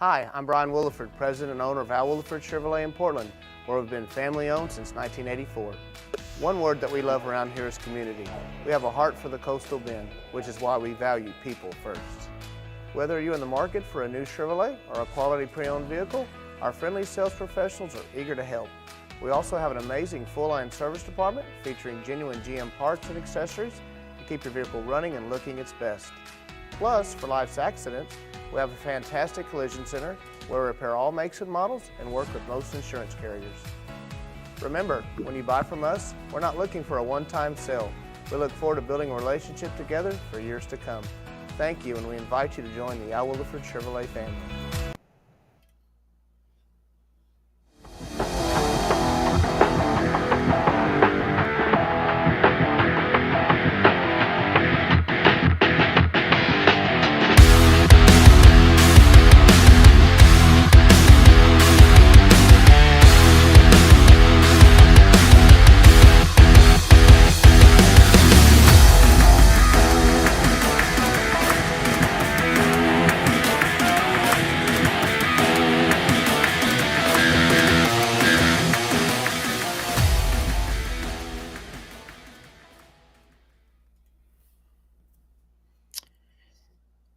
Hi, I'm Brian Williford, president and owner of Al Williford Chevrolet in Portland, where we've been family-owned since 1984. One word that we love around here is community. We have a heart for the Coastal Bend, which is why we value people first. Whether you're in the market for a new Chevrolet or a quality pre-owned vehicle, our friendly sales professionals are eager to help. We also have an amazing full-line service department featuring genuine GM parts and accessories to keep your vehicle running and looking its best. Plus, for life's accidents, we have a fantastic collision center where we repair all makes and models and work with most insurance carriers. Remember, when you buy from us, we're not looking for a one-time sale. We look forward to building a relationship together for years to come. Thank you, and we invite you to join the Al Williford Chevrolet family.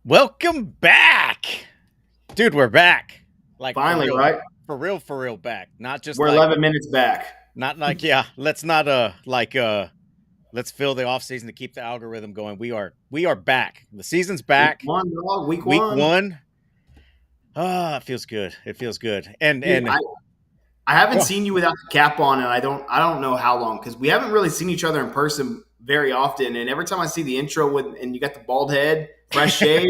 Welcome back, dude. We're back, like finally, for real, right? For real back. Not just we're like, 11 minutes back. Not like let's not let's fill the off season to keep the algorithm going. We are back. The season's back. Week one. Ah, it feels good. It feels good. And dude, I haven't seen you without the cap on, and I don't know how long, because we haven't really seen each other in person very often. And every time I see the intro and you got the bald head, fresh shave,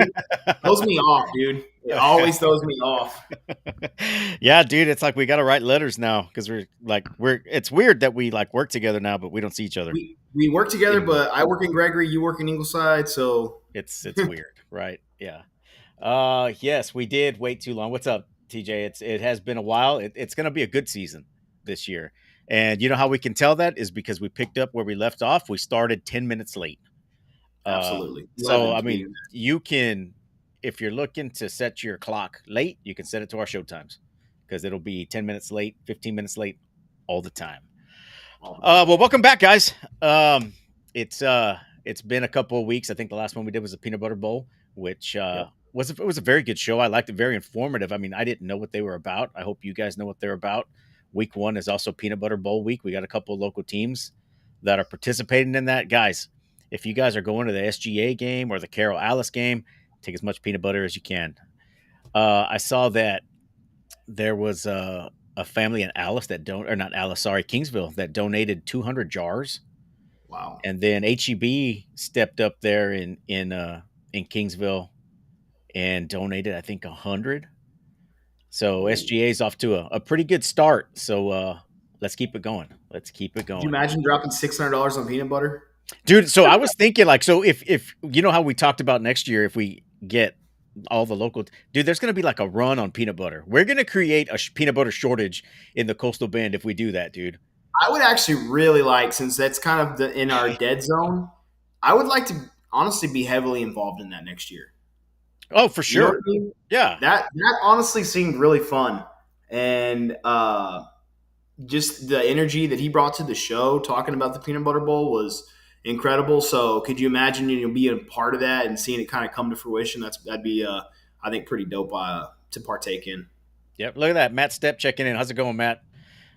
throws me off, dude. It always throws me off. Yeah, dude. It's like we got to write letters now because it's weird that we like work together now, but we don't see each other. We work together, but I work in Gregory, you work in Ingleside, so it's weird, right? Yeah. Yes, we did wait too long. What's up, TJ? It has been a while. It's going to be a good season this year. And you know how we can tell that is because we picked up where we left off. We started 10 minutes late. Absolutely. So, I mean, you can, if you're looking to set your clock late, you can set it to our show times because it'll be 10 minutes late, 15 minutes late all the time. Well, welcome back, guys. It's been a couple of weeks. I think the last one we did was a peanut butter bowl, which was a very good show. I liked it, very informative. I mean, I didn't know what they were about. I hope you guys know what they're about. Week one is also peanut butter bowl week. We got a couple of local teams that are participating in that. Guys, if you guys are going to the SGA game or the Carroll Alice game, take as much peanut butter as you can. I saw that there was a family in Alice Kingsville that donated 200 jars. Wow. And then HEB stepped up there in Kingsville and donated, I think, 100. So SGA is off to a pretty good start. So let's keep it going. Can you imagine dropping $600 on peanut butter? Dude, so I was thinking, like, so if you know how we talked about next year, if we get all the local, dude, there's going to be like a run on peanut butter. We're going to create a peanut butter shortage in the Coastal Bend if we do that, dude. I would actually really like, since that's kind of in our dead zone, I would like to honestly be heavily involved in that next year. Oh, for sure. You know what I mean? Yeah. That honestly seemed really fun. And just the energy that he brought to the show talking about the peanut butter bowl was incredible. So could you imagine being a part of that and seeing it kind of come to fruition? That'd be I think pretty dope to partake in. Yep. Look at that. Matt Stepp checking in. How's it going, Matt?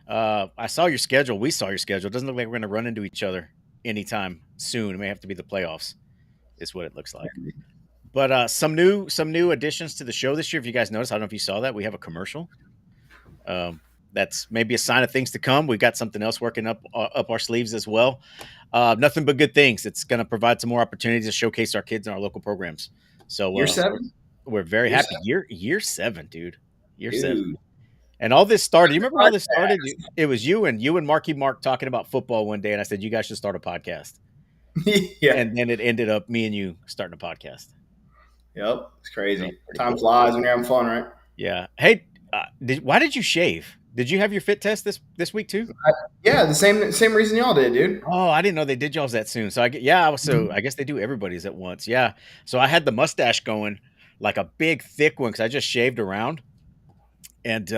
I saw your schedule. We saw your schedule. It doesn't look like we're going to run into each other anytime soon. It may have to be the playoffs is what it looks like. But some new additions to the show this year. If you guys noticed, I don't know if you saw that. We have a commercial. That's maybe a sign of things to come. We've got something else working up our sleeves as well. Nothing but good things. It's going to provide some more opportunities to showcase our kids in our local programs. So year 7, we're very happy. 7. Year 7, dude. Year 7. And all this started. You remember how this started? It was you and Marky Mark talking about football one day, and I said you guys should start a podcast. Yeah. And then it ended up me and you starting a podcast. Yep, it's crazy. Time flies when you're having fun, right? Yeah. Hey, why did you shave? Did you have your fit test this week too? Yeah, the same reason y'all did, dude. Oh, I didn't know they did y'all's that soon. So I guess they do everybody's at once. Yeah. So I had the mustache going like a big thick one because I just shaved around. And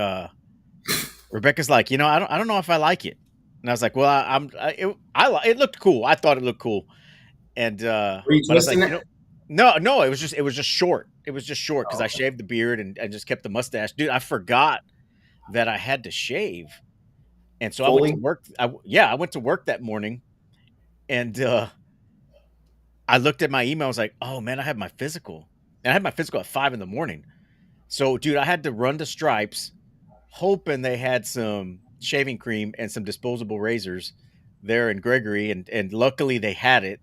Rebecca's like, I don't know if I like it. And I was like, well, it looked cool. I thought it looked cool. And Were you but I was like, twisting it? no, it was just short. It was just short because Oh, I okay. shaved the beard and just kept the mustache. Dude, I forgot that I had to shave. And so I went to Fully? work. I went to work that morning, and I looked at my email. I was like, "Oh man, I have my physical." And I had my physical at 5 in the morning. So, dude, I had to run to Stripes, hoping they had some shaving cream and some disposable razors there in Gregory, and luckily they had it.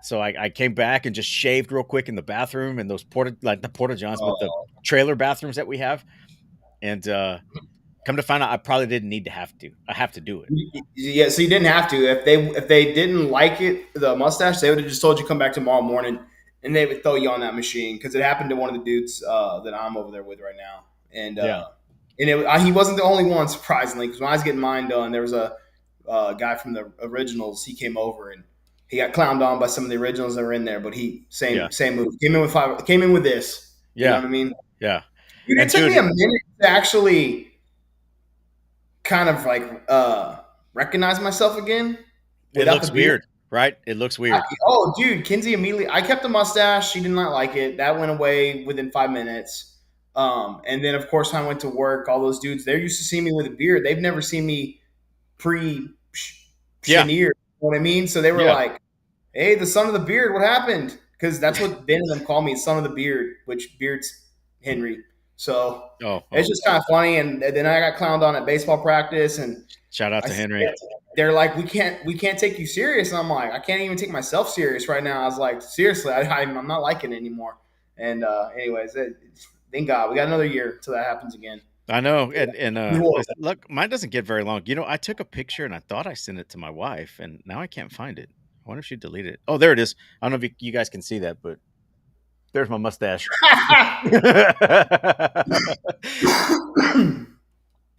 So I came back and just shaved real quick in the bathroom and those the porta johns, but the Oh. trailer bathrooms that we have. And come to find out, I probably didn't need to have to. I have to do it. Yeah, so you didn't have to. If they didn't like it, the mustache, they would have just told you come back tomorrow morning, and they would throw you on that machine because it happened to one of the dudes that I'm over there with right now, and Yeah. he wasn't the only one, surprisingly, because when I was getting mine done, there was a guy from the originals. He came over and he got clowned on by some of the originals that were in there, but he Yeah. same move. Came in with this. You know Yeah. what I mean? Yeah. Dude, it And took me dude, a minute to actually kind of like recognize myself again it without the looks beard. weird, right? It looks weird. Oh, dude, Kinsey immediately. I kept the mustache. She did not like it. That went away within 5 minutes. And then of course I went to work. All those dudes, they're used to seeing me with a beard. They've never seen me pre Yeah. chenier. You know what I mean? So they were Yeah. like, "Hey, the son of the beard, what happened?" Because that's what Ben and them call me, son of the beard, which beard's Henry. So Oh, it's oh. just kind of funny. And then I got clowned on at baseball practice, and Shout out I to said, Henry. they're like, we can't take you serious. And I'm like, I can't even take myself serious right now. I was like, seriously, I'm not liking it anymore. And anyways, thank God we got another year till that happens again. I know. And Horrible. look, mine doesn't get very long. I took a picture and I thought I sent it to my wife, and now I can't find it. I wonder if she deleted it. Oh, there it is. I don't know if you guys can see that, but there's my mustache. You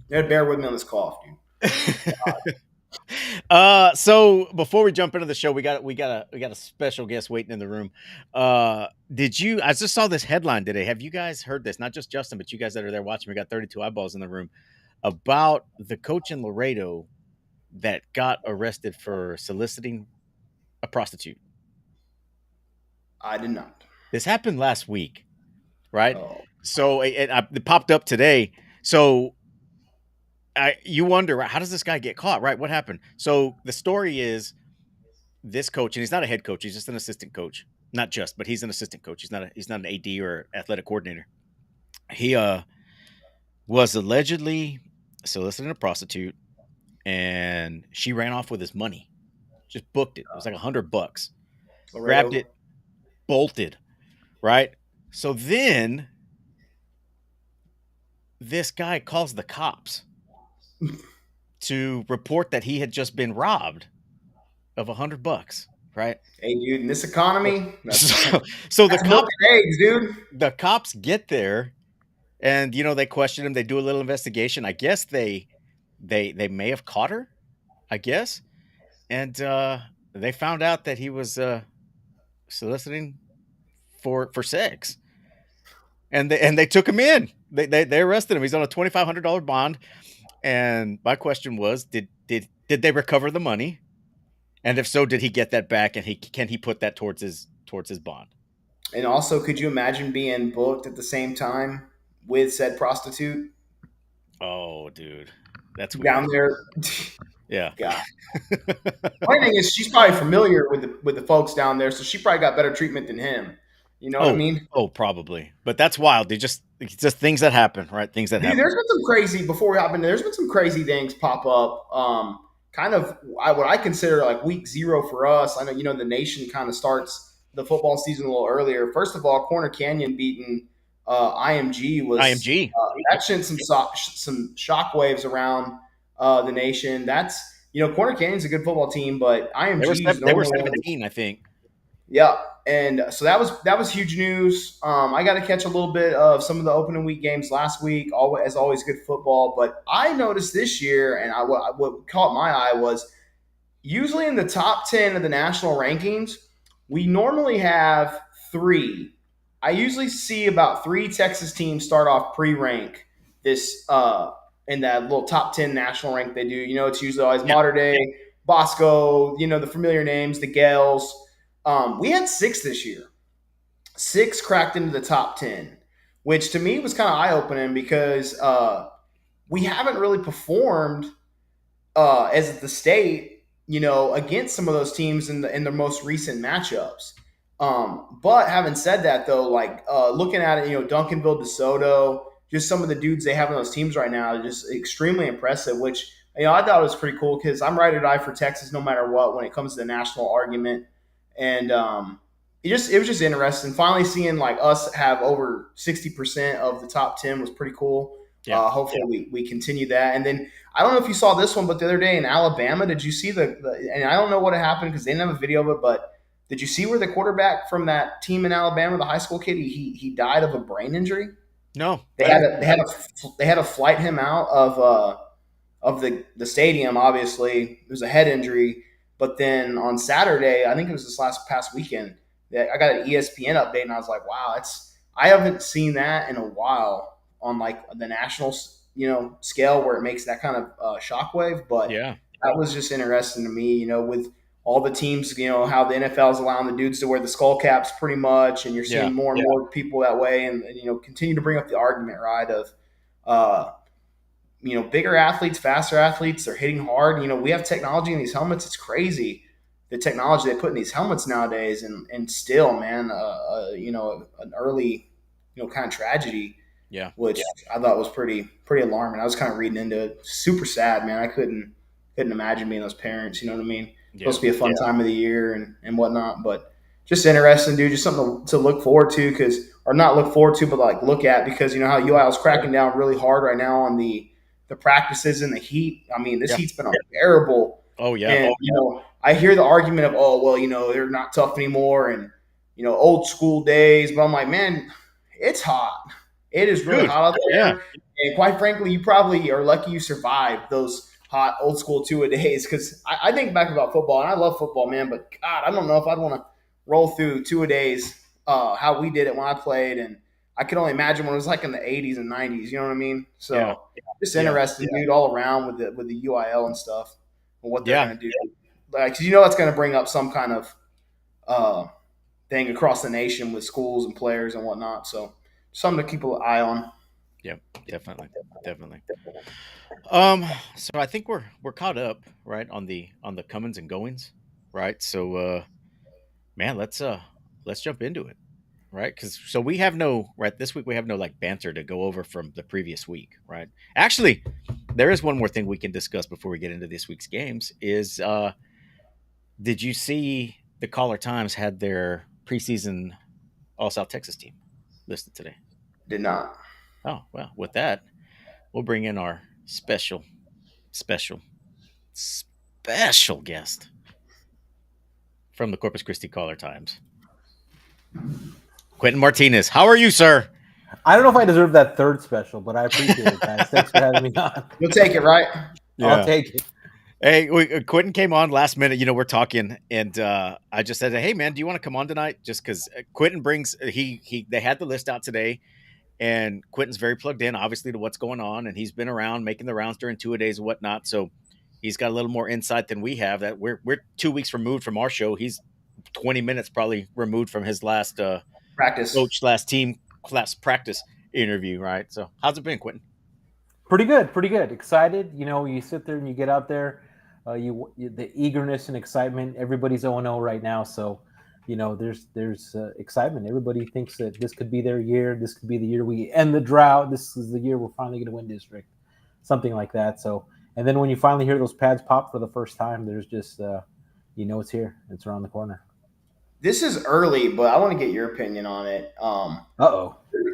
gotta bear with me on this cough, dude. So before we jump into the show, we got a special guest waiting in the room. Did you? I just saw this headline today. Have you guys heard this? Not just Justin, but you guys that are there watching. We got 32 eyeballs in the room about the coach in Laredo that got arrested for soliciting a prostitute. I did not. This happened last week, right? Oh, So it popped up today. So you wonder, right, how does this guy get caught, right? What happened? So the story is this coach, and he's not a head coach; he's just an assistant coach. Not just, but he's an assistant coach. He's not an AD or athletic coordinator. He was allegedly soliciting a prostitute, and she ran off with his money. Just booked it. It was like $100. Grabbed Laredo. it, bolted. Right. So then this guy calls the cops to report that he had just been robbed of $100. Right. Hey, dude, in this economy, So, so the that's milk cops and eggs, dude. the cops get there, and they question him. They do a little investigation. I guess they may have caught her. I guess, and they found out that he was soliciting for sex, and they took him in. They arrested him. He's on a $2,500 bond. And my question was, did they recover the money? And if so, did he get that back? And can he put that towards his bond? And also, could you imagine being booked at the same time with said prostitute Oh, dude, that's weird. down there? Yeah. God. Funny thing is, she's probably familiar with the folks down there, so she probably got better treatment than him. You know what I Oh, mean? oh, probably. But that's wild. It's just things that happen, right? Things that Dude, happen. there's been some crazy before we hop in. There's been some crazy things pop up. Kind of what I consider like week zero for us. I know the nation kind of starts the football season a little earlier. First of all, Corner Canyon beating IMG was IMG. that sent some shockwaves around the nation. That's Corner Canyon's a good football team, but IMG's They were normally 17, I think. yeah, and so that was huge news. I got to catch a little bit of some of the opening week games last week. Always, as always, good football. But I noticed this year, and what caught my eye was usually in the top 10 of the national rankings, we normally have three I usually see about 3 Texas teams start off pre-rank this in that little top 10 national rank they do. It's usually always Mater Day, Bosco, the familiar names, the Gales. We had 6 this year. 6 cracked into the top 10, which to me was kind of eye-opening because we haven't really performed as the state, against some of those teams in their most recent matchups. But having said that, though, like looking at it, Duncanville, DeSoto, just some of the dudes they have on those teams right now are just extremely impressive. Which I thought was pretty cool because I'm ride or die for Texas no matter what when it comes to the national argument, and it was just interesting. Finally seeing like us have over 60% of the top 10 was pretty cool. Yeah. Hopefully we continue that. And then I don't know if you saw this one, but the other day in Alabama, did you see and I don't know what happened because they didn't have a video of it, but did you see where the quarterback from that team in Alabama, the high school kid, he died of a brain injury? No. They had to flight him out of the stadium, obviously. It was a head injury. But then on Saturday, I think it was this past weekend, I got an ESPN update and I was like, wow, I haven't seen that in a while on like the national scale where it makes that kind of shockwave. But Yeah. that was just interesting to me, with all the teams, how the NFL is allowing the dudes to wear the skull caps pretty much, and you're seeing more and more people that way, and continue to bring up the argument, right, of bigger athletes, faster athletes, they're hitting hard. We have technology in these helmets. It's crazy the technology they put in these helmets nowadays, and still, man, an early, kind of tragedy. Yeah. Which I thought was pretty alarming. I was kind of reading into it. Super sad, man. I couldn't imagine being those parents. You know what I mean? Yeah. Supposed to be a fun time of the year and whatnot, but just interesting, dude. Just something to look forward to but like look at because how UIL's cracking down really hard right now on the practices and the heat. I mean, this heat's been unbearable. Oh yeah. And I hear the argument of they're not tough anymore and old school days, but I'm like, man, it's hot. It is really hot out there. Yeah. And quite frankly, you probably are lucky you survived those hot old school 2-a-days because I think back about football, and I love football, man, but God, I don't know if I'd want to roll through 2-a-days how we did it when I played, and I could only imagine what it was like in the 80s and 90s, you know what I mean? So just interesting, dude, all around with the UIL and stuff and what they're going to do. Like, 'cause that's going to bring up some kind of thing across the nation with schools and players and whatnot, so something to keep an eye on. Yep, definitely. So I think we're caught up, right, on the comings and goings, right? So man, let's jump into it, right? Because we have this week we have no like banter to go over from the previous week, right? Actually, there is one more thing we can discuss before we get into this week's games. Is did you see the Caller Times had their preseason All South Texas team listed today? Did not. Oh, well, with that, we'll bring in our special guest from the Corpus Christi Caller Times, Quentin Martinez. How are you, sir? I don't know if I deserve that third special, but I appreciate it, guys. Thanks for having me on. You'll take it, right? Yeah. I'll take it. Hey, Quentin came on last minute. We're talking, and I just said, "Hey, man, do you want to come on tonight?" Just because Quentin brings they had the list out today. And Quentin's very plugged in, obviously, to what's going on, and he's been around making the rounds during 2-a-days and whatnot. So he's got a little more insight than we have. That we're 2 weeks removed from our show. He's 20 minutes probably removed from his last practice coach / team class practice interview, right? So how's it been, Quentin? Pretty good. Excited. You sit there and you get out there, the eagerness and excitement. Everybody's 0-0 right now, so. There's excitement. Everybody thinks that this could be their year. This could be the year we end the drought. This is the year we're finally going to win district, something like that. So, and then when you finally hear those pads pop for the first time, there's just, it's here. It's around the corner. This is early, but I want to get your opinion on it.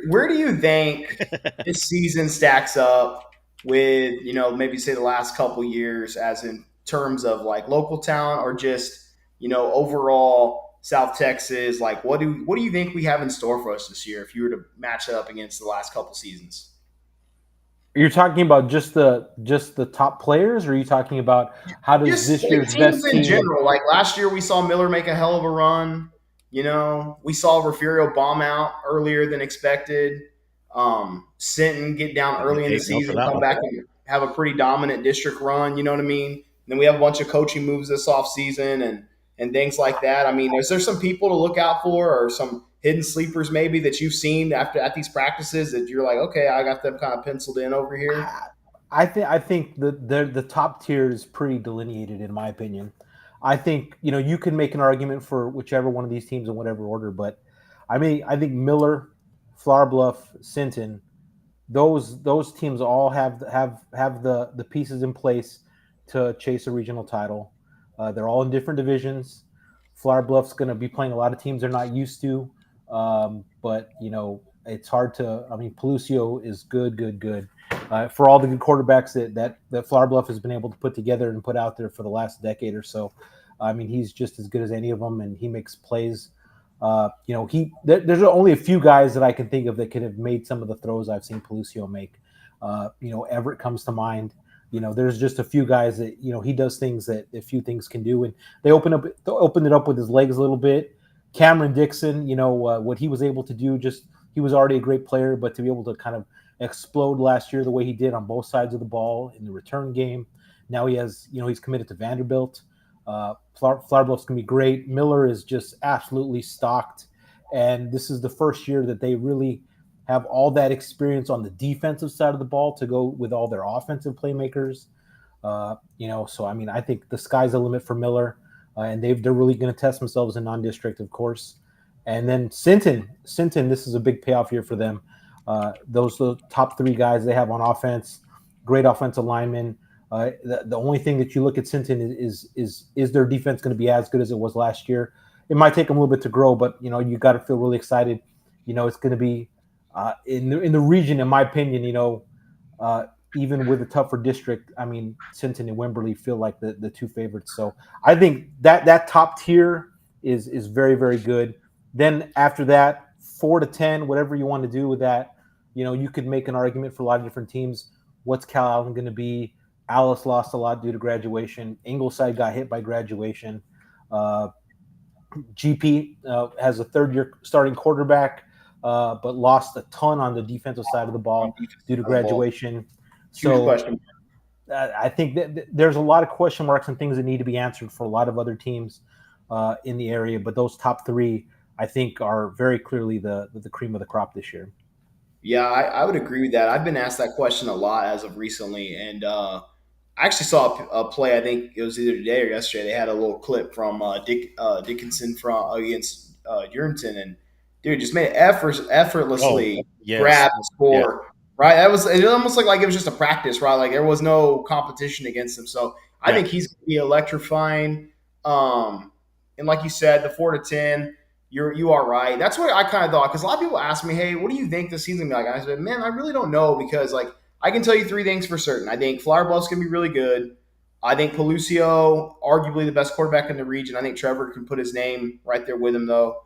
Where do you think this season stacks up with, maybe say the last couple years as in terms of like local talent or just, overall South Texas? Like, what do you think we have in store for us this year if you were to match it up against the last couple seasons? You're talking about just the top players, or are you talking about how does this year's best team in general? Like last year, we saw Miller make a hell of a run. We saw Refugio bomb out earlier than expected. Sinton get down early in the Case note for season, that come one. back and have a pretty dominant district run. You know what I mean? And then we have a bunch of coaching moves this offseason and things like that. I mean, is there some people to look out for or some hidden sleepers maybe that you've seen at these practices that you're like, okay, I got them kind of penciled in over here? I think the top tier is pretty delineated in my opinion. I think you can make an argument for whichever one of these teams in whatever order, but I think Miller, Flower Bluff, Sinton, those teams all have the pieces in place to chase a regional title. They're all in different divisions. Flower Bluff's going to be playing a lot of teams they're not used to, but it's hard to. I mean, Pelucio is good. For all the good quarterbacks that Flower Bluff has been able to put together and put out there for the last decade or so. I mean, he's just as good as any of them, and he makes plays. There's only a few guys that I can think of that could have made some of the throws I've seen Pelucio make. Everett comes to mind. There's just a few guys that he does things that a few things can do, and they opened it up with his legs a little bit. Cameron Dixon, what he was able to do, he was already a great player, but to be able to kind of explode last year the way he did on both sides of the ball in the return game. Now he's committed to Vanderbilt. Flower Bluff's going to be great. Miller is just absolutely stocked. And this is the first year that they really have all that experience on the defensive side of the ball to go with all their offensive playmakers. So I mean, I think the sky's the limit for Miller, and they're really going to test themselves in non-district, of course. And then Sinton, this is a big payoff year for them. Those top three guys they have on offense, great offensive linemen. The only thing that you look at Sinton is their defense going to be as good as it was last year? It might take them a little bit to grow, but you got to feel really excited. It's going to be in the region, in my opinion. Even with a tougher district, I mean, Sinton and Wimberley feel like the two favorites. So I think that top tier is very, very good. Then after that, 4 to 10, whatever you want to do with that, you could make an argument for a lot of different teams. What's Calallen going to be? Alice lost a lot due to graduation. Ingleside got hit by graduation. GP has a third-year starting quarterback, but lost a ton on the defensive side of the ball due to graduation. Huge question. I think that there's a lot of question marks and things that need to be answered for a lot of other teams in the area, but those top three, I think, are very clearly the cream of the crop this year. Yeah, I would agree with that. I've been asked that question a lot as of recently, and I actually saw a play. I think it was either today or yesterday. They had a little clip from Dickinson from against Urinton, and dude just made it effortlessly Yes. grab and score. Right, it almost looked like it was just a practice, right? Like there was no competition against him. So I think he's going to be electrifying. And like you said, the 4 to 10. You are right. That's what I kind of thought because a lot of people ask me, "Hey, what do you think this season gonna be like?" And I said, "Man, I really don't know because like I can tell you three things for certain. I think Flower Bluff's gonna be really good. I think Pelucio, arguably the best quarterback in the region. I think Trevor can put his name right there with him though.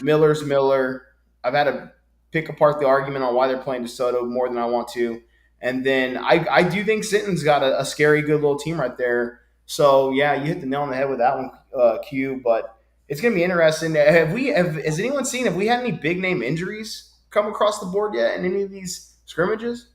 Miller's Miller. I've had to pick apart the argument on why they're playing DeSoto more than I want to, and then I do think Sinton's got a scary good little team right there. So yeah, you hit the nail on the head with that one, Q, but. It's going to be interesting. Has anyone seen, have we had any big name injuries come across the board yet in any of these scrimmages?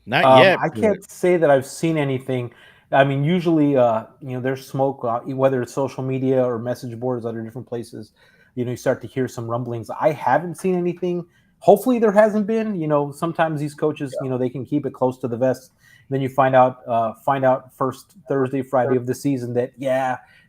Not yet. I can't say that I've seen anything. I mean, usually, there's smoke, whether it's social media or message boards, other different places. You start to hear some rumblings. I haven't seen anything. Hopefully, there hasn't been. Sometimes these coaches, they can keep it close to the vest. Then you find out first Thursday, Friday of the season that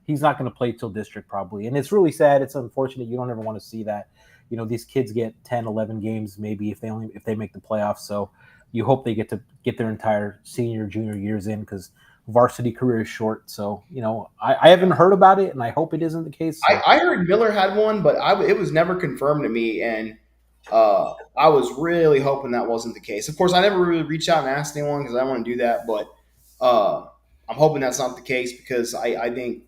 he's not going to play till district probably. And it's really sad. It's unfortunate. You don't ever want to see that. These kids get 10, 11 games maybe if they make the playoffs. So you hope they get their entire senior, junior years in because varsity career is short. So, I haven't heard about it and I hope it isn't the case. So. I heard Miller had one, but it was never confirmed to me. And I was really hoping that wasn't the case. Of course, I never really reached out and asked anyone because I don't want to do that. But I'm hoping that's not the case because I think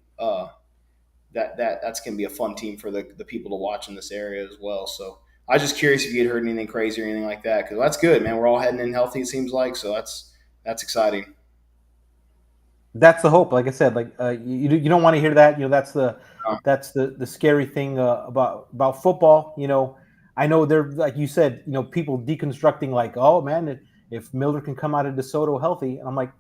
that's going to be a fun team for the people to watch in this area as well. So I was just curious if you had heard anything crazy or anything like that because that's good, man. We're all heading in healthy, it seems like. So that's exciting. That's the hope. Like I said, like you don't want to hear that. That's Uh, the scary thing about football. I know they're like you said. People deconstructing like, oh man, if Miller can come out of DeSoto healthy, and I'm like,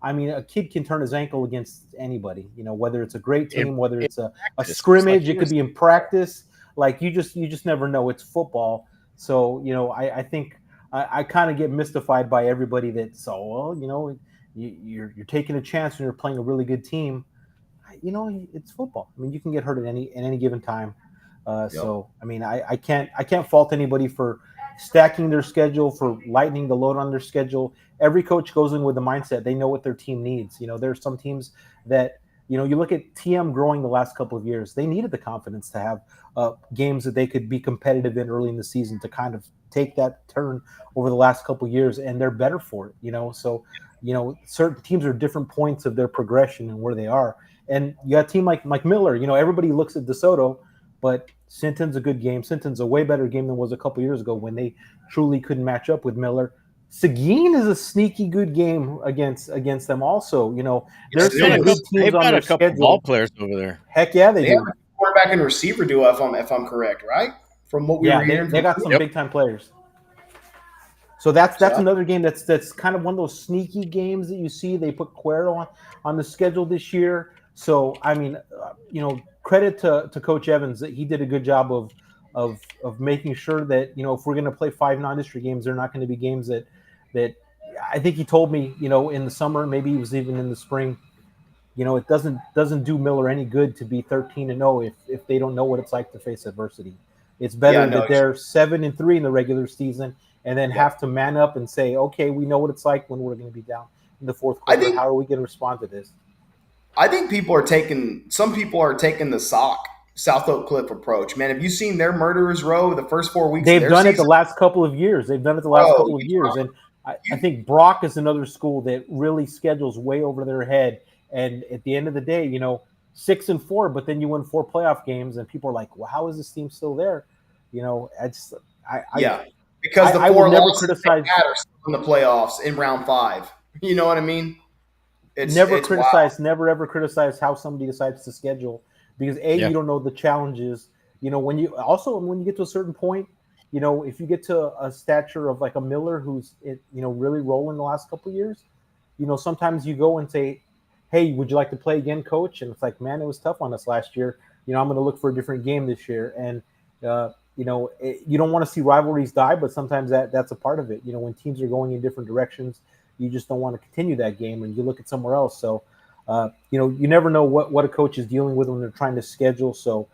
I mean, a kid can turn his ankle against anybody. Whether it's a great In, team, whether in it's a practice, just like scrimmage, he it could was. be in practice. Like you just never know. It's football, so I think I kind of get mystified by everybody that's you're taking a chance when you're playing a really good team. It's football. I mean, you can get hurt at any given time. yep. So I mean, I can't fault anybody for stacking their schedule, for lightening the load on their schedule. Every coach goes in with the mindset they know what their team needs. There's some teams that you look at TM growing the last couple of years. They needed the confidence to have games that they could be competitive in early in the season to kind of take that turn over the last couple of years, and they're better for it. So certain teams are different points of their progression and where they are. And you got a team like Miller. Everybody looks at DeSoto, but Sinton's a good game. Sinton's a way better game than was a couple years ago when they truly couldn't match up with Miller. Seguin is a sneaky good game against them. Also, Yes, there's some it good is. teams They've on got their a couple ball schedule. players over there. Heck yeah, they They have do. a quarterback and receiver duo, if I'm correct, right? From what we were Yeah, they, hearing they from. got some Yep. big time players. So that's So, another game that's kind of one of those sneaky games that you see. They put Cuero on the schedule this year. So I mean, credit to Coach Evans that he did a good job of making sure that if we're going to play 5 non-district games, they're not going to be games that I think he told me in the summer, maybe it was even in the spring. It doesn't do Miller any good to be 13-0 if they don't know what it's like to face adversity. It's yeah, better no, that they're 7-3 in the regular season and then yep. have to man up and say, okay, we know what it's like when we're going to be down in the fourth I quarter. think How are we going to respond to this? some people are taking the South Oak Cliff approach. Man, have you seen their murderers row the first 4 weeks of They've their done it the season? last couple of years. They've done it the last Bro, couple of years, and I you think Brock is another school that really schedules way over their head. And at the end of the day, 6-4, but then you win 4 playoff games, and people are like, "Well, how is this team still there?" I just, yeah, because the I will four never losses they criticize had are still in the playoffs in round 5. You know what I mean? It's wild. never ever criticize how somebody decides to schedule because Yeah. you don't know the challenges. When you get to a certain point, if you get to a stature of like a Miller who's really rolling the last couple of years, sometimes you go and say, "Hey, would you like to play again, coach?" And it's like, "Man, it was tough on us last year. I'm going to look for a different game this year." And you don't want to see rivalries die, but sometimes that's a part of it. When teams are going in different directions, you just don't want to continue that game, and you look at somewhere else. So, you never know what a coach is dealing with when they're trying to schedule. So,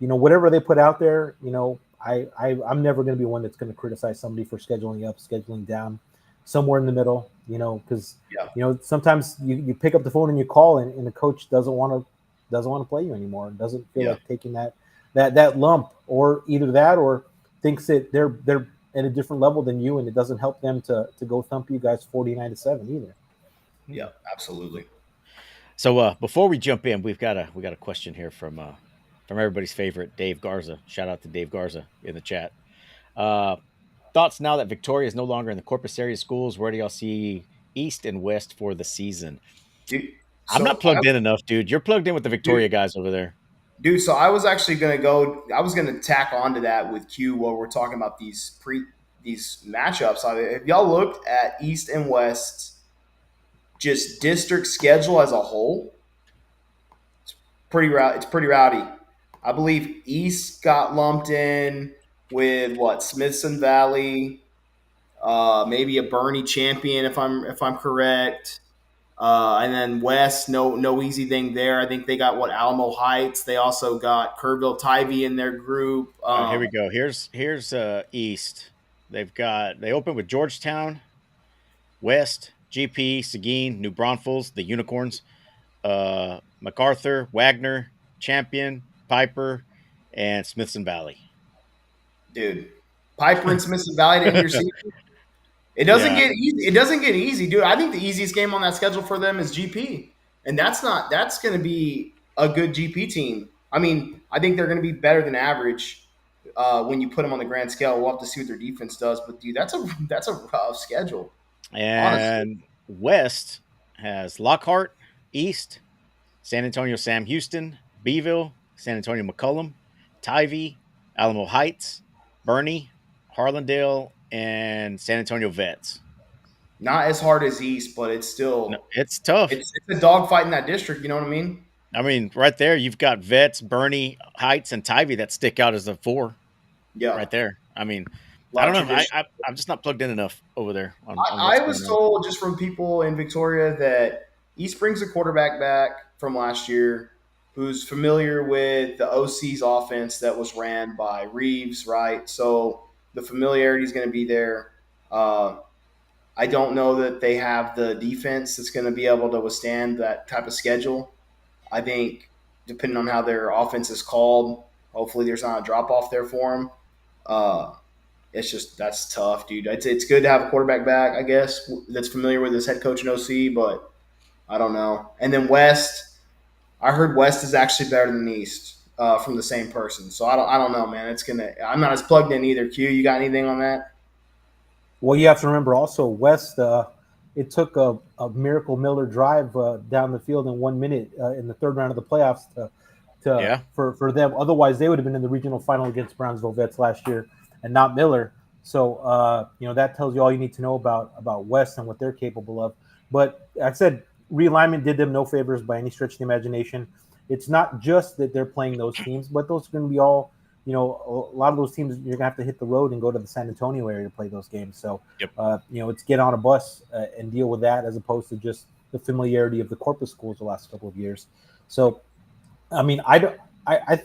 whatever they put out there, I'm never going to be one that's going to criticize somebody for scheduling up, scheduling down, somewhere in the middle. Because Yeah. sometimes you pick up the phone and you call, and the coach doesn't want to play you anymore. Doesn't feel Yeah. like taking that lump, or either that, or thinks that they're at a different level than you, and it doesn't help them to go thump you guys 49-7 either. Yeah, absolutely. So before we jump in, we got a question here from everybody's favorite Dave Garza. Shout out to Dave Garza in the chat. Thoughts now that Victoria is no longer in the Corpus area schools? Where do y'all see East and West for the season? Dude, I'm not so plugged in enough, dude. You're plugged in with the Victoria dude, guys over there. so I was actually I was gonna tack onto that with Q while we're talking about these matchups. I mean, if y'all looked at East and West, just district schedule as a whole, it's pretty rowdy. I believe East got lumped in with what, Smithson Valley, maybe a Bernie Champion if I'm correct. And then West, no easy thing there. I think they got what, Alamo Heights. They also got Kerrville Tivy in their group. Here we go. Here's East. They open with Georgetown, West, GP, Seguin, New Braunfels, the Unicorns, MacArthur, Wagner, Champion, Piper, and Smithson Valley. Dude, Piper and Smithson Valley to end your season. It doesn't Yeah. get easy. It doesn't get easy, dude. I think the easiest game on that schedule for them is GP, and that's going to be a good GP team. I mean, I think they're going to be better than average when you put them on the grand scale. We'll have to see what their defense does, but dude, that's a rough schedule. And Honestly, West has Lockhart, East, San Antonio Sam Houston, Beeville, San Antonio McCullum, Tivy, Alamo Heights, Bernie, Harlandale, and San Antonio Vets. Not as hard as East, but it's still No, it's tough. it's a dogfight in that district. You know what I mean? I mean, right there, you've got Vets, Bernie, Heights, and Tivy that stick out as the 4 Yeah. right there. I mean, A I lot don't of know. tradition. I'm just not plugged in enough over there. On I what's was going on. told just from people in Victoria that East brings a quarterback back from last year who's familiar with the OC's offense that was ran by Reeves, right? So the familiarity is going to be there. I don't know that they have the defense that's going to be able to withstand that type of schedule. I think depending on how their offense is called, hopefully there's not a drop off there for them. It's just that's tough, dude. It's good to have a quarterback back, I guess, that's familiar with his head coach and OC, but I don't know. And then West, I heard West is actually better than East from the same person. So I don't know, man. I'm not as plugged in either. Q, you got anything on that? Well, you have to remember also West. It took a Miracle Miller drive down the field in 1 minute in the third round of the playoffs for them. Otherwise, they would have been in the regional final against Brownsville Vets last year, and not Miller. So that tells you all you need to know about West and what they're capable of. But like I said, realignment did them no favors by any stretch of the imagination. It's not just that they're playing those teams, but those are going to be all. A lot of those teams you're gonna have to hit the road and go to the San Antonio area to play those games. So, Yep. It's get on a bus and deal with that as opposed to just the familiarity of the Corpus schools the last couple of years. So, I mean, I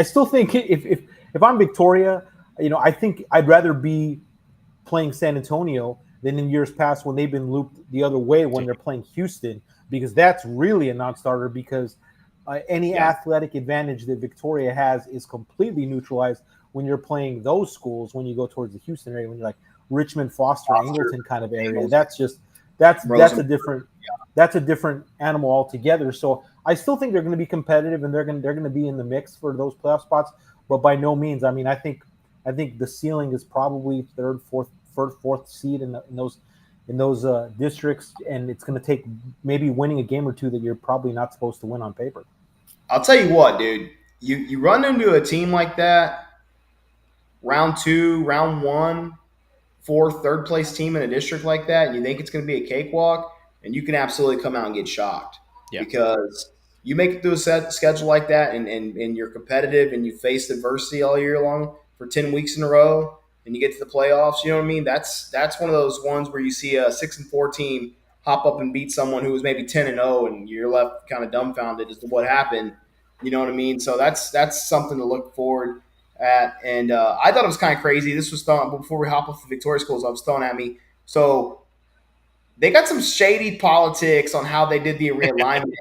still think if I'm Victoria, I think I'd rather be playing San Antonio than in years past when they've been looped the other way when they're playing Houston, because that's really a non-starter because any athletic advantage that Victoria has is completely neutralized when you're playing those schools. When you go towards the Houston area, when you're like Richmond, Foster, Angleton kind of area, that's a different animal altogether. So I still think they're going to be competitive and they're going to be in the mix for those playoff spots. But by no means, I mean, I think the ceiling is probably third, fourth seed in those districts, and it's going to take maybe winning a game or two that you're probably not supposed to win on paper. I'll tell you what, dude. You run into a team like that, round 2, round 1, for third place team in a district like that, and you think it's going to be a cakewalk, and you can absolutely come out and get shocked. Yeah. Because you make it through a schedule like that, and you're competitive, and you face adversity all year long for 10 weeks in a row, and you get to the playoffs. You know what I mean? That's one of those ones where you see a 6-4 team hop up and beat someone who was maybe 10-0, and you're left kind of dumbfounded as to what happened. You know what I mean? So that's something to look forward at. And I thought it was kind of crazy. This was thrown before we hop off the Victoria schools. I was thrown at me. So they got some shady politics on how they did the realignment.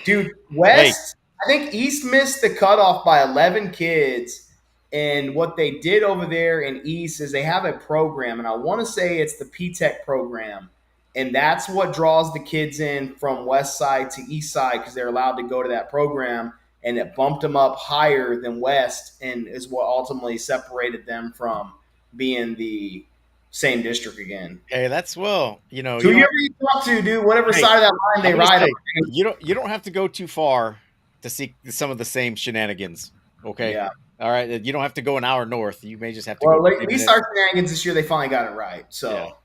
Dude, West, I think East missed the cutoff by 11 kids. And what they did over there in East is they have a program, and I want to say it's the P-Tech program. And that's what draws the kids in from West Side to East Side because they're allowed to go to that program. And it bumped them up higher than West and is what ultimately separated them from being the same district again. Hey, that's whoever you talk to, dude, whatever side of that line they ride on. You don't have to go too far to see some of the same shenanigans. Okay. Yeah. All right. You don't have to go an hour north. You may just have to go. Well, at least our shenanigans this year, they finally got it right. So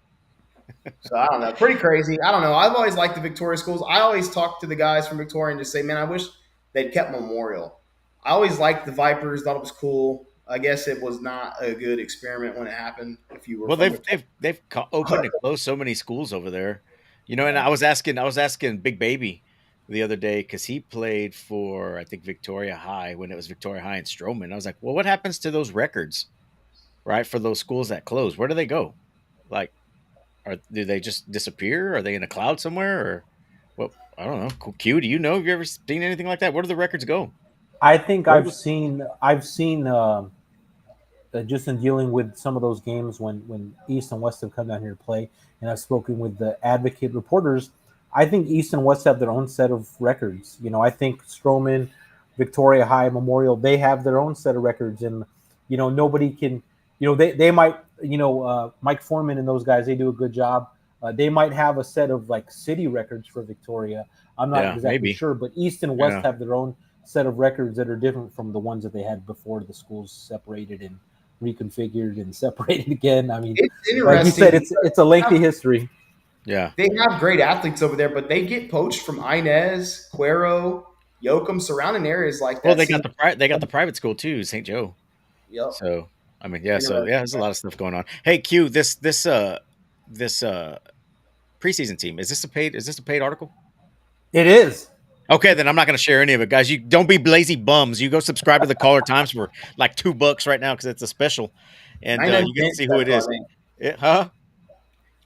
I don't know. Pretty crazy. I don't know. I've always liked the Victoria schools. I always talk to the guys from Victoria and just say, man, I wish they'd kept Memorial. I always liked the Vipers, thought it was cool. I guess it was not a good experiment when it happened. If you were they've opened and closed so many schools over there, And I was asking Big Baby the other day because he played for I think Victoria High when it was Victoria High and Stroman. I was like, well, what happens to those records, right? For those schools that close, where do they go? Like, do they just disappear? Are they in a cloud somewhere? Or, well, I don't know. Q, do you know? Have you ever seen anything like that? Where do the records go? I think I've seen just in dealing with some of those games when East and West have come down here to play, and I've spoken with the advocate reporters. I think East and West have their own set of records. I think Stroman, Victoria High, Memorial, they have their own set of records, and nobody can. They might. Mike Foreman and those guys, they do a good job They might have a set of like city records for Victoria. I'm not Yeah, exactly maybe. sure, but East and West Yeah. have their own set of records that are different from the ones that they had before the schools separated and reconfigured and separated again. I mean, It's like you said, interesting. it's a lengthy history. Yeah. They have great athletes over there, but they get poached from Inez, Cuero, Yoakum, surrounding areas like Well, that. Seem, they got the private school too, St. Joe. yep. So I mean, yeah. So yeah, Interesting. there's a lot of stuff going on. Hey, Q, this preseason team is this a paid article? It is. Okay, then I'm not going to share any of it, guys. You don't be lazy bums. You go subscribe to the Caller Times for like $2 right now because it's a special, and 99 you get to cent see who it special, I is. think. Huh?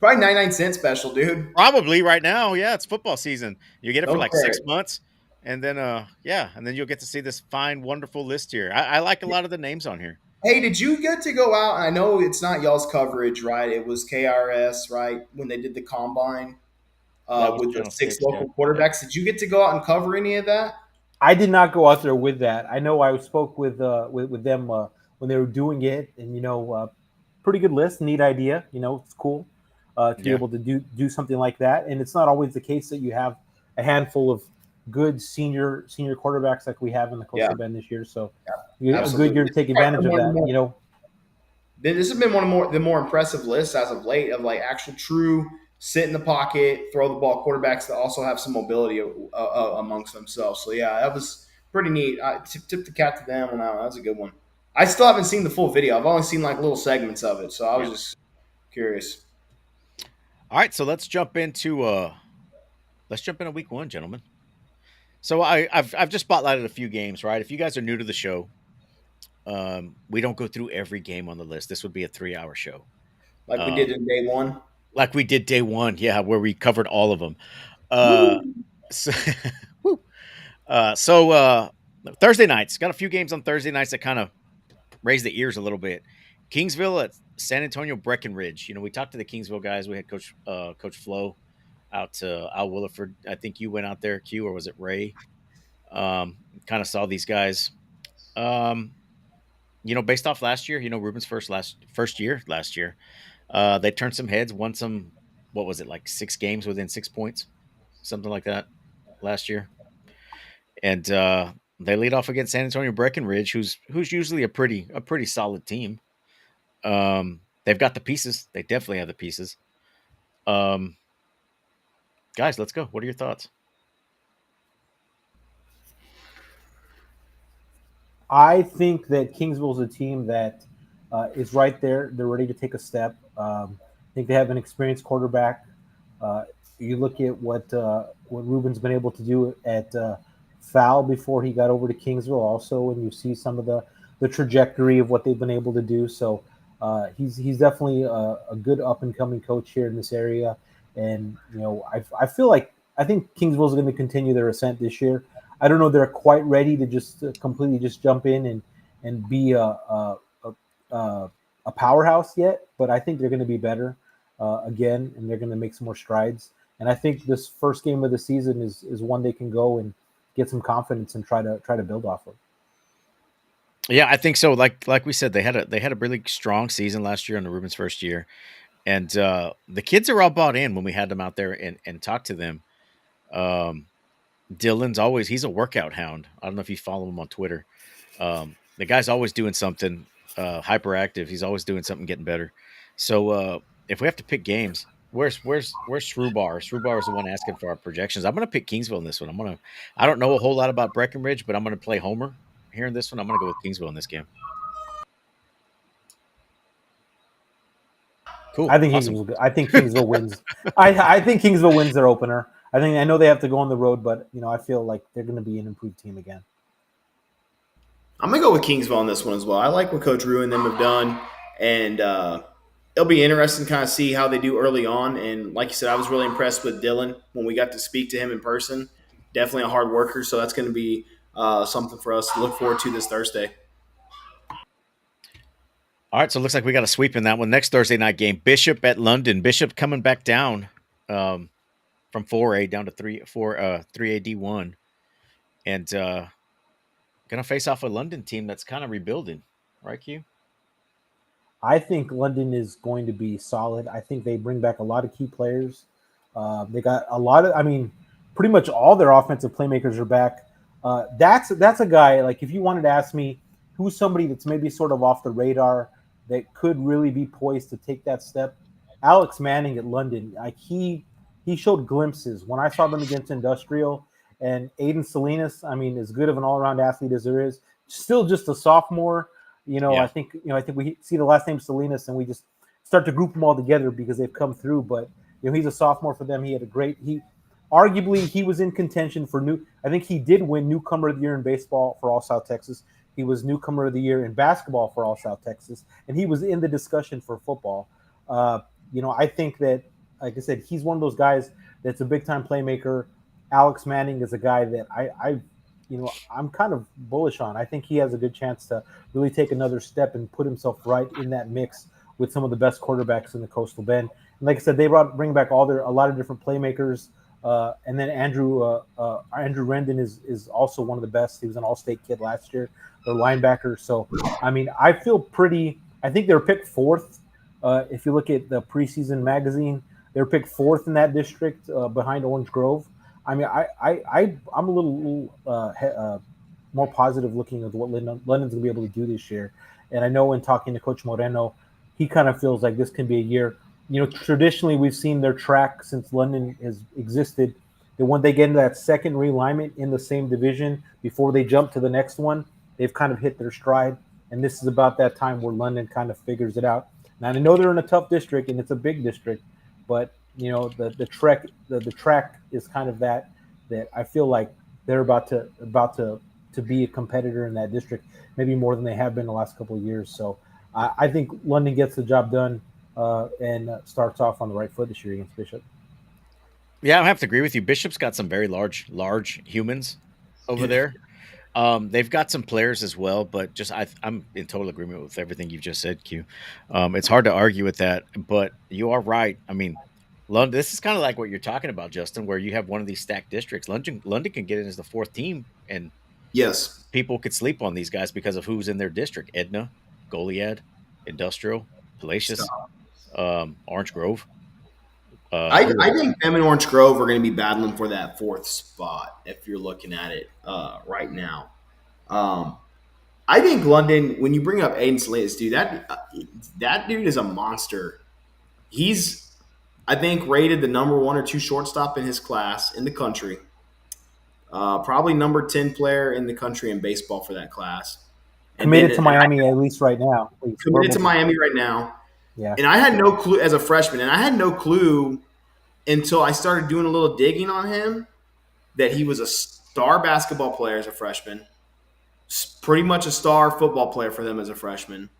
Probably 99 cent special, dude. Probably right now. Yeah, it's football season. You get it for like Okay. 6 months, and then yeah, and then you'll get to see this fine, wonderful list here. I like a lot of the names on here. Hey, did you get to go out? I know it's not y'all's coverage, right? It was KRS, right? When they did the combine That was with the Channel 6 6. Yeah. local quarterbacks. Did you get to go out and cover any of that? I did not go out there with that. I know I spoke with them when they were doing it, and pretty good list, neat idea. It's cool to be Yeah. able to do something like that. And it's not always the case that you have a handful of good senior quarterbacks like we have in the Coastal Yeah. Bend this year. So a Absolutely. good year to take advantage of that. This has been one of the more impressive lists as of late of like actual true sit in the pocket, throw the ball quarterbacks that also have some mobility amongst themselves. So yeah, that was pretty neat. I tip the cap to them on that one. That was a good one. I still haven't seen the full video. I've only seen like little segments of it, so I was just curious. All right, so let's jump into week one, gentlemen. So I've just spotlighted a few games, right? If you guys are new to the show, we don't go through every game on the list. This would be a 3-hour show, Like we did in day one. like we did day one, yeah, where we covered all of them. Uh, so, woo. Thursday nights, got a few games on Thursday nights that kind of raise the ears a little bit. Kingsville at San Antonio Breckenridge. We talked to the Kingsville guys. We had Coach Flo out to Al Williford. I think you went out there, Q, or was it Ray? Kind of saw these guys. Based off last year, Ruben's first year last year, they turned some heads, won some. What was it, like 6 games within 6 points, something like that, last year, and they lead off against San Antonio Breckenridge, who's usually a pretty solid team. They've got the pieces. They definitely have the pieces. Guys, let's go. What are your thoughts? I think that Kingsville's a team that is right there. They're ready to take a step. I think they have an experienced quarterback. You look at what Ruben's been able to do at Foul before he got over to Kingsville, also, and you see some of the trajectory of what they've been able to do. So he's definitely a good up and coming coach here in this area. And I feel like I think Kingsville's going to continue their ascent this year. I don't know they're quite ready to just completely just jump in and be a powerhouse yet, but I think they're going to be better again, and they're going to make some more strides. And I think this first game of the season is one they can go and get some confidence and try to build off of. Yeah, I think so. Like we said, they had a really strong season last year in the Ruben's first year, and the kids are all bought in when we had them out there and talked to them. Dylan's he's a workout hound. I don't know if you follow him on Twitter. The guy's always doing something hyperactive. He's always doing something, getting better. So if we have to pick games, where's Shrewbar? Shrewbar is the one asking for our projections. I'm gonna pick Kingsville in this one. I don't know a whole lot about Breckenridge, but I'm gonna play Homer here in this one. I'm gonna go with Kingsville in this game. Cool. I think Awesome. Kingsville wins. I think Kingsville wins their opener. I know they have to go on the road, but I feel like they're going to be an improved team again. I'm gonna go with Kingsville on this one as well. I like what Coach Rue and them have done, and it'll be interesting to kind of see how they do early on. And like you said, I was really impressed with Dylan when we got to speak to him in person. Definitely a hard worker, so that's going to be something for us to look forward to this Thursday. All right, so it looks like we got a sweep in that one. Next Thursday night game, Bishop at London. Bishop coming back down from 4A down to 3A D1, and gonna face off a London team that's kind of rebuilding, right, Q? I think London is going to be solid. I think they bring back a lot of key players. They got a lot of, I mean, pretty much all their offensive playmakers are back. That's a guy, like if you wanted to ask me who's somebody that's maybe sort of off the radar that could really be poised to take that step, Alex Manning at London. Like he showed glimpses when I saw them against Industrial and Aiden Salinas. I mean, as good of an all around athlete as there is, still just a sophomore. Yeah. I think we see the last name Salinas and we just start to group them all together because they've come through. But he's a sophomore for them. He had a great arguably he was in contention for new. I think he did win newcomer of the year in baseball for All South Texas. He was newcomer of the year in basketball for All South Texas, and he was in the discussion for football. I think that, like I said, he's one of those guys that's a big time playmaker. Alex Manning is a guy that I'm kind of bullish on. I think he has a good chance to really take another step and put himself right in that mix with some of the best quarterbacks in the Coastal Bend. And like I said, they bring back a lot of different playmakers. And then Andrew Rendon is also one of the best. He was an All-State kid last year, their linebacker. So, I mean, I think they were picked fourth. If you look at the preseason magazine, they were picked fourth in that district behind Orange Grove. I mean, I'm a little more positive looking at what London's going to be able to do this year. And I know in talking to Coach Moreno, he kind of feels like this can be a year. Traditionally we've seen their track since London has existed, that when they get into that second realignment in the same division before they jump to the next one, they've kind of hit their stride. And this is about that time where London kind of figures it out. Now I know they're in a tough district and it's a big district, but the track is kind of that I feel like they're about to be a competitor in that district, maybe more than they have been the last couple of years. So I think London gets the job done and starts off on the right foot this year against Bishop. Yeah, I have to agree with you. Bishop's got some very large humans over there. They've got some players as well, but I'm in total agreement with everything you've just said, Q. It's hard to argue with that, but you are right. I mean, London. This is kind of like what you're talking about, Justin, where you have one of these stacked districts. London can get in as the fourth team, and Yes. people could sleep on these guys because of who's in their district: Edna, Goliad, Industrial, Palacios, Orange Grove. I think them and Orange Grove are going to be battling for that fourth spot if you're looking at it right now. I think London, when you bring up Aiden Salinas, dude, that dude is a monster. He's, I think, rated the number 1 or 2 shortstop in his class in the country. Probably number 10 player in the country in baseball for that class. Committed to Miami at least right now. Committed to Miami right now. Yeah. And I had no clue as a freshman, and I had no clue until I started doing a little digging on him that he was a star basketball player as a freshman, pretty much a star football player for them as a freshman,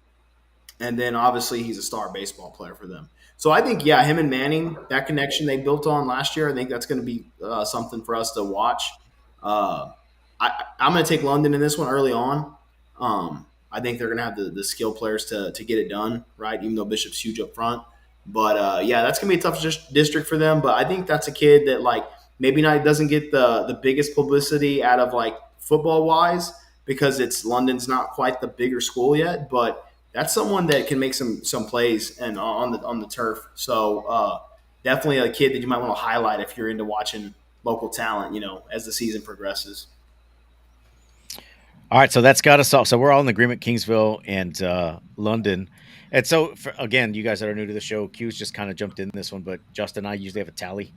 and then obviously he's a star baseball player for them. So I think, yeah, him and Manning, that connection they built on last year, I think that's going to be something for us to watch. I'm going to take London in this one early on. I think they're going to have the skill players to get it done, right, even though Bishop's huge up front. But, yeah, that's going to be a tough district for them. But I think that's a kid that, like, maybe doesn't get the biggest publicity out of, like, football-wise because London's not quite the bigger school yet. But that's someone that can make some plays and on the turf. So definitely a kid that you might want to highlight if you're into watching local talent, as the season progresses. All right, so that's got us all. So we're all in agreement, Kingsville and London. And so, again, you guys that are new to the show, Q's just kind of jumped in this one, but Justin and I usually have a tally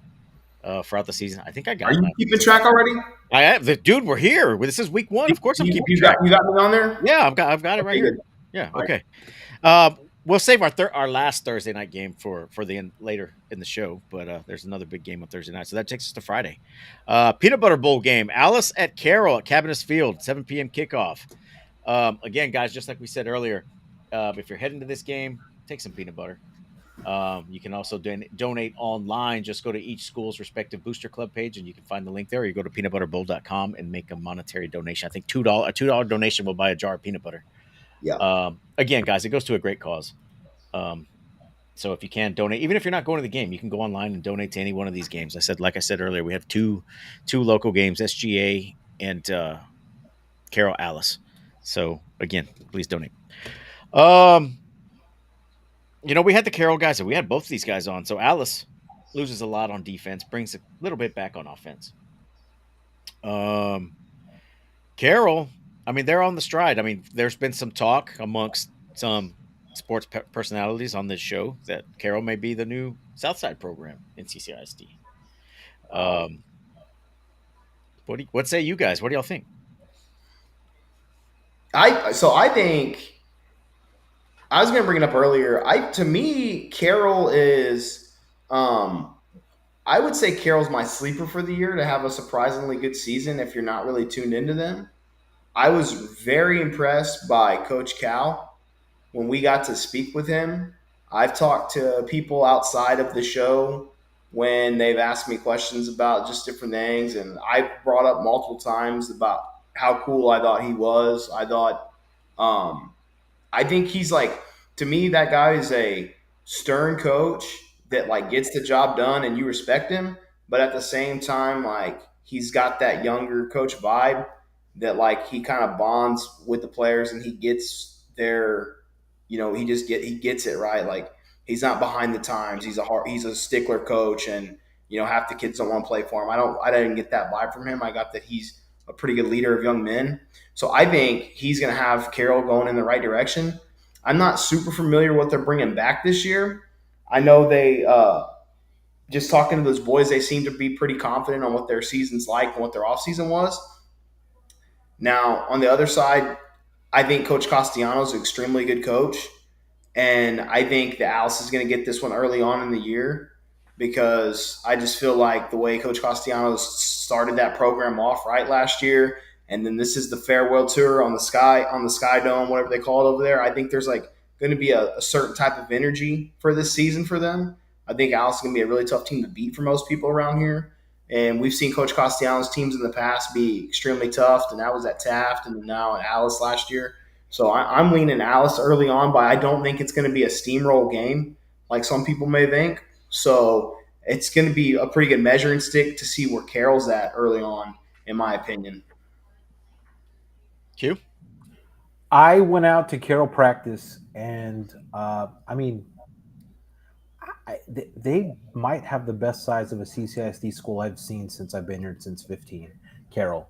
throughout the season. I think I got Are you keeping track already? I have. Dude, we're here. This is week 1. Of course I'm keeping track. You got me on there? Yeah, I've got it right here. Good. Yeah, All okay. We'll save our last Thursday night game for the later in the show, but there's another big game on Thursday night, so that takes us to Friday. Peanut Butter Bowl game, Alice at Carroll at Cabinets Field, 7 p.m. kickoff. Again, guys, just like we said earlier, if you're heading to this game, take some peanut butter. You can also donate online. Just go to each school's respective booster club page, and you can find the link there. Or you go to peanutbutterbowl.com and make a monetary donation. I think a $2 donation will buy a jar of peanut butter. Yeah. Again, guys, it goes to a great cause. So if you can donate, even if you're not going to the game, you can go online and donate to any one of these games. Like I said earlier, we have two local games, SGA and Carroll Alice. So again, please donate. We had the Carroll guys, and we had both of these guys on. So Alice loses a lot on defense, brings a little bit back on offense. Carroll, I mean, they're on the stride. I mean, there's been some talk amongst some sports personalities on this show that Carroll may be the new Southside program in CCISD. What say you guys? What do y'all think? I think I was going to bring it up earlier. To me, Carroll is, I would say Carroll's my sleeper for the year to have a surprisingly good season. If you're not really tuned into them, I was very impressed by Coach Cal when we got to speak with him. I've talked to people outside of the show when they've asked me questions about just different things, and I brought up multiple times about how cool I thought he was. I think he's like, to me, that guy is a stern coach that like gets the job done and you respect him, but at the same time, like he's got that younger coach vibe that like he kind of bonds with the players and he gets their, he gets it right. Like he's not behind the times. He's a stickler coach, and half the kids don't want to play for him. I didn't get that vibe from him. I got that he's a pretty good leader of young men. So I think he's going to have Carroll going in the right direction. I'm not super familiar what they're bringing back this year. I know they just talking to those boys, they seem to be pretty confident on what their season's like and what their offseason was. Now, on the other side, I think Coach Castellanos is an extremely good coach. And I think that Alice is going to get this one early on in the year because I just feel like the way Coach Castellanos started that program off right last year, and then this is the farewell tour on the Sky Dome, whatever they call it over there. I think there's like going to be a certain type of energy for this season for them. I think Alice is going to be a really tough team to beat for most people around here. And we've seen Coach Castellanos teams in the past be extremely tough, and that was at Taft and now at Alice last year. So I'm leaning Alice early on, but I don't think it's going to be a steamroll game like some people may think. So it's going to be a pretty good measuring stick to see where Carroll's at early on, in my opinion. Q? I went out to Carroll practice, and they might have the best size of a CCISD school I've seen since I've been here since 15, Carroll.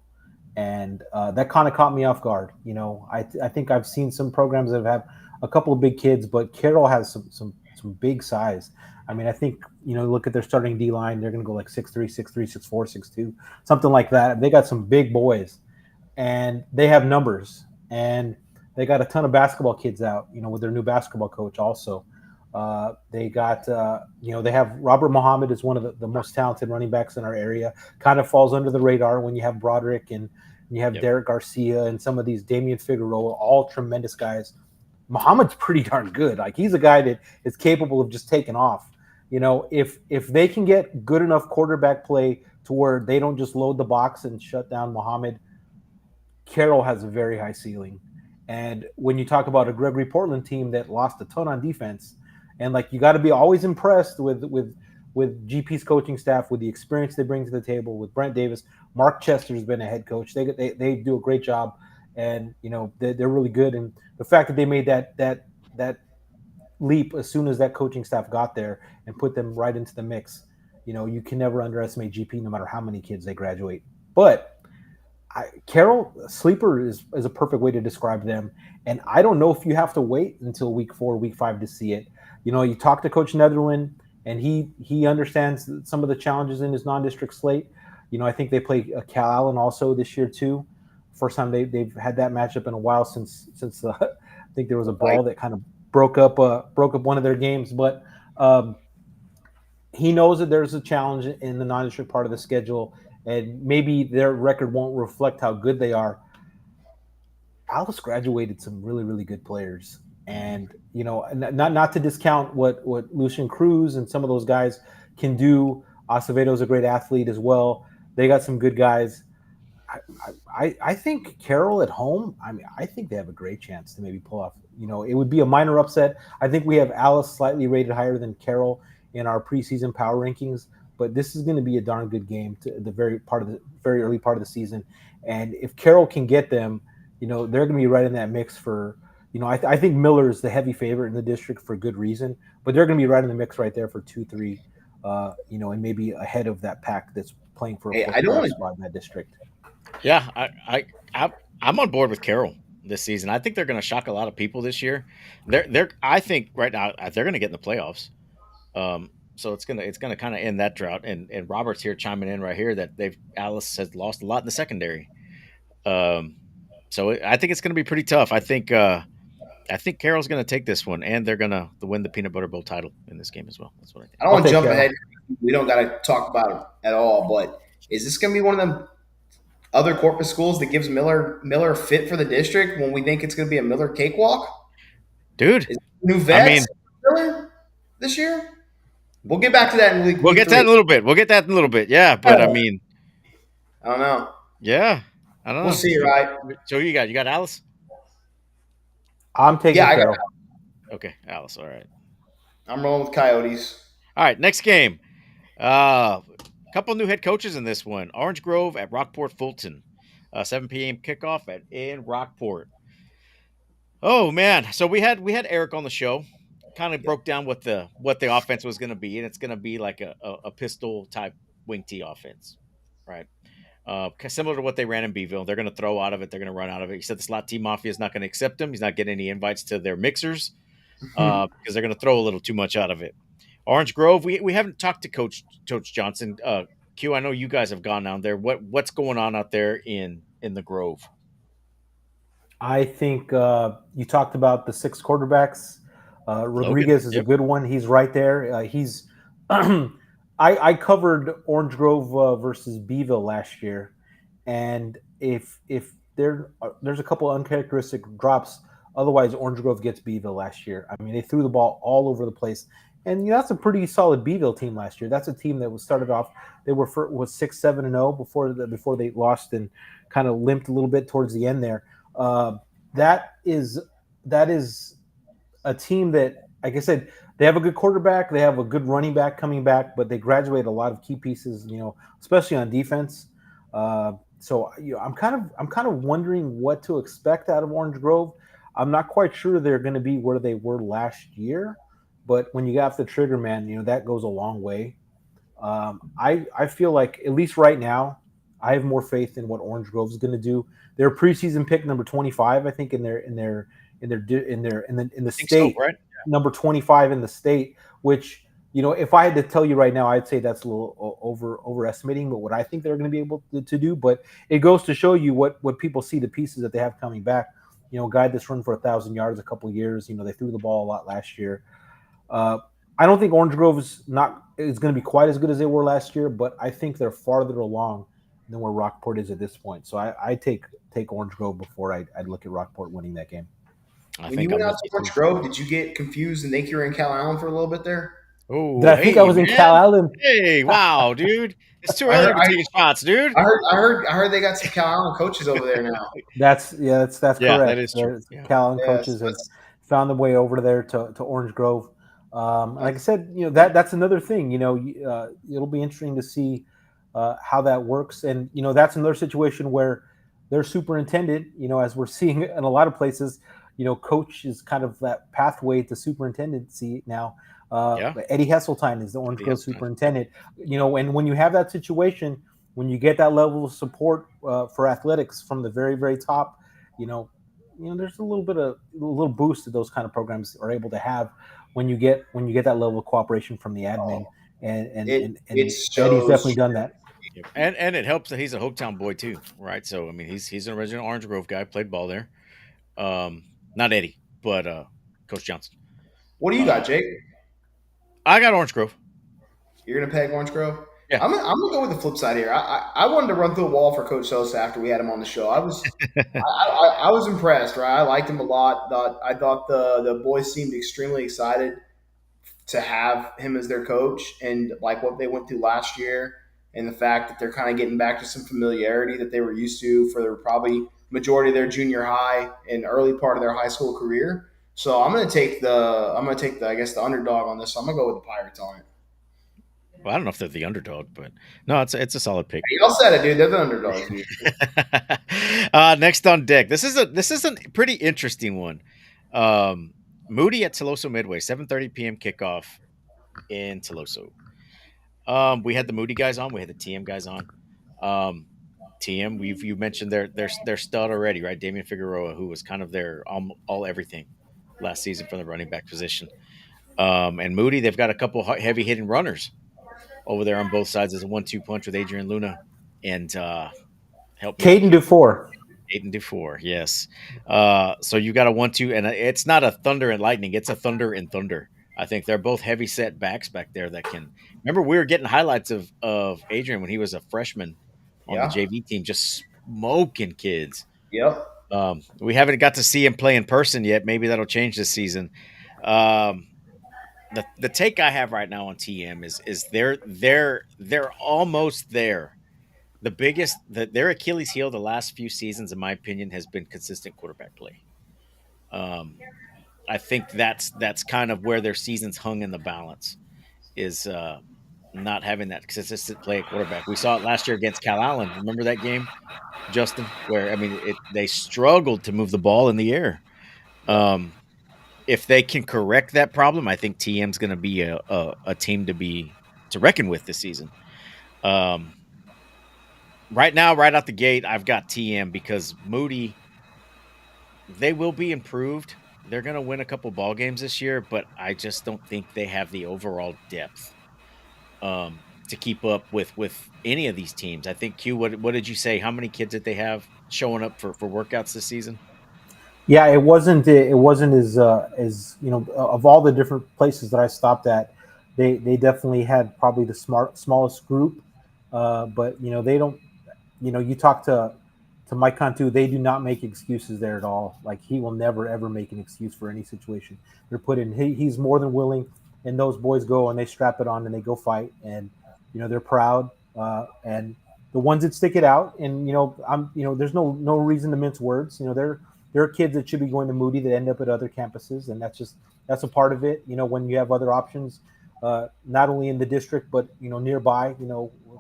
And that kind of caught me off guard. I think I've seen some programs that have a couple of big kids, but Carroll has some big size. I mean, I think, look at their starting D line, they're going to go like 6'3", 6'3", 6'4", 6'2", something like that. They got some big boys, and they have numbers, and they got a ton of basketball kids out, with their new basketball coach also. They got, they have Robert Muhammad is one of the most talented running backs in our area. Kind of falls under the radar when you have Broderick and you have Derek Garcia and some of these Damian Figueroa, all tremendous guys. Muhammad's pretty darn good. Like he's a guy that is capable of just taking off. If they can get good enough quarterback play to where they don't just load the box and shut down Muhammad, Carroll has a very high ceiling. And when you talk about a Gregory Portland team that lost a ton on defense, and like you got to be always impressed with GP's coaching staff, with the experience they bring to the table, with Brent Davis. Mark Chester's been a head coach. They do a great job, and they're really good. And the fact that they made that leap as soon as that coaching staff got there and put them right into the mix, you can never underestimate GP no matter how many kids they graduate. But Carroll, sleeper is a perfect way to describe them. And I don't know if you have to wait until week 4, week 5 to see it. You talk to Coach Netherland, and he understands some of the challenges in his non-district slate. I think they play Cal Allen also this year too. First time they've had that matchup in a while since I think there was a brawl that kind of broke up one of their games. But he knows that there's a challenge in the non-district part of the schedule, and maybe their record won't reflect how good they are. Alice graduated some really, really good players. And, not to discount what Lucian Cruz and some of those guys can do. Acevedo's a great athlete as well. They got some good guys. I think Carroll at home, I think they have a great chance to maybe pull off. It would be a minor upset. I think we have Alice slightly rated higher than Carroll in our preseason power rankings, but this is going to be a darn good game to the very early part of the season. And if Carroll can get them, they're going to be right in that mix for, I think Miller is the heavy favorite in the district for good reason, but they're going to be right in the mix right there for 2-3, and maybe ahead of that pack that's playing for a Hey, fourth I don't playoff wanna- spot in that district. Yeah, I'm on board with Carroll this season. I think they're going to shock a lot of people this year. I think right now they're going to get in the playoffs. So it's gonna kind of end that drought. And Robert's here chiming in right here that Alice has lost a lot in the secondary. So I think it's going to be pretty tough. I think Carroll's going to take this one, and they're going to win the Peanut Butter Bowl title in this game as well. That's what I think. I don't want to I'll take jump Carroll. ahead. We don't got to talk about it at all. But is this going to be one of them other Corpus schools that gives Miller a fit for the district when we think it's going to be a Miller cakewalk? Dude, New vets Miller this year? We'll get back to that in week. We'll get that in a little bit. Yeah, but I mean, I don't know. yeah, I don't know. We'll see, right? So you got Alice? I'm taking Yeah, I got Carroll. Okay, Alice. All right. I'm rolling with Coyotes. All right, next game. Couple new head coaches in this one. Orange Grove at Rockport Fulton. 7 p.m. kickoff in Rockport. Oh man, so we had Eric on the show. Kind of broke down what the offense was going to be, and it's going to be like a pistol type wing T offense, right? Similar to what they ran in Beeville. They're going to throw out of it. They're going to run out of it. He said the slot T Mafia is not going to accept him. He's not getting any invites to their mixers because they're going to throw a little too much out of it. Orange Grove, we haven't talked to Coach Johnson. Q, I know you guys have gone down there. What's going on out there in the Grove? I think you talked about the 6 quarterbacks. Rodriguez is a good one. He's right there. He's I covered Orange Grove versus Beeville last year, and if there's a couple of uncharacteristic drops, otherwise Orange Grove gets Beeville last year. I mean, they threw the ball all over the place, and that's a pretty solid Beeville team last year. That's a team that was started off. They was 6-7-0 before they lost and kind of limped a little bit towards the end there. That is a team that, like I said, they have a good quarterback, they have a good running back coming back, but they graduate a lot of key pieces, especially on defense. So I'm kind of wondering what to expect out of Orange Grove. I'm not quite sure they're going to be where they were last year, but when you got off the trigger, man, that goes a long way. I feel like, at least right now, I have more faith in what Orange Grove is going to do. They're preseason pick number 25, I think, in the state, so, right? Number 25 in the state. Which, if I had to tell you right now, I'd say that's a little overestimating. But what I think they're going to be able to do, but it goes to show you what people see, the pieces that they have coming back. A guy that's run for 1,000 yards a couple of years. They threw the ball a lot last year. I don't think Orange Grove is going to be quite as good as they were last year, but I think they're farther along than where Rockport is at this point. So I take Orange Grove before I'd look at Rockport winning that game. When you went out to Orange Grove, did you get confused and think you were in Cal Allen for a little bit there? Oh, did I think I was in Cal Allen? Hey, wow, dude! It's too early to be taking shots, dude. I heard they got some Cal Allen coaches over there now. That's correct. That is true. Cal Allen coaches have found their way over there to Orange Grove. Like I said, that's another thing. It'll be interesting to see how that works, and that's another situation where their superintendent, as we're seeing in a lot of places, coach is kind of that pathway to superintendency now. Eddie Hesseltine is the Orange Grove superintendent. And when you have that situation, when you get that level of support for athletics from the very, very top, there's a little boost that those kind of programs are able to have when you get that level of cooperation from the admin. And Eddie's definitely done that. And it helps that he's a Hopetown boy too, right? So I mean, he's an original Orange Grove guy, played ball there. Not Eddie, but Coach Johnson. What do you got, Jake? I got Orange Grove. You're gonna peg Orange Grove? Yeah. I'm gonna go with the flip side here. I wanted to run through a wall for Coach Sosa after we had him on the show. I was impressed, right? I liked him a lot. I thought the boys seemed extremely excited to have him as their coach, and like what they went through last year, and the fact that they're kind of getting back to some familiarity that they were used to for probably majority of their junior high and early part of their high school career. So I'm gonna take the I guess the underdog on this. So I'm gonna go with the Pirates on it. Well, I don't know if they're the underdog, but no, it's a solid pick. Y'all said it, dude. They're the underdogs. Dude. Next on deck, this is a pretty interesting one. Moody at Teloso Midway, 7:30 p.m. kickoff in Teloso. We had the Moody guys on. We had the TM guys on. TM, you mentioned their stud already, right? Damian Figueroa, who was kind of their all everything last season from the running back position. And Moody, they've got a couple heavy hitting runners over there on both sides as a 1-2 punch with Adrian Luna and help me. Caden Dufour. Aiden Dufour, yes. So you got a 1-2, and it's not a thunder and lightning; it's a thunder and thunder. I think they're both heavy set backs back there that can. Remember, we were getting highlights of Adrian when he was a freshman on the JV team, just smoking kids. Yep. We haven't got to see him play in person yet. Maybe that'll change this season. The take I have right now on TM is they're almost there. The biggest their Achilles heel the last few seasons, in my opinion, has been consistent quarterback play. I think that's kind of where their seasons hung in the balance is not having that consistent play at quarterback. We saw it last year against Cal Allen. Remember that game, Justin? Where they struggled to move the ball in the air. If they can correct that problem, I think TM's going to be a team to reckon with this season. Right now, right out the gate, I've got TM because Moody, they will be improved. They're going to win a couple ball games this year, but I just don't think they have the overall depth to keep up with any of these teams. I think, Q, what did you say? How many kids did they have showing up for workouts this season? Yeah, it wasn't as of all the different places that I stopped at, they definitely had probably the smallest group. But they don't. You talk to Mike Cantu, they do not make excuses there at all. Like he will never ever make an excuse for any situation. They're put in. He's more than willing, and those boys go and they strap it on and they go fight, and they're proud. And the ones that stick it out, and there's no reason to mince words. There are kids that should be going to Moody that end up at other campuses, and that's a part of it. When you have other options, not only in the district but nearby.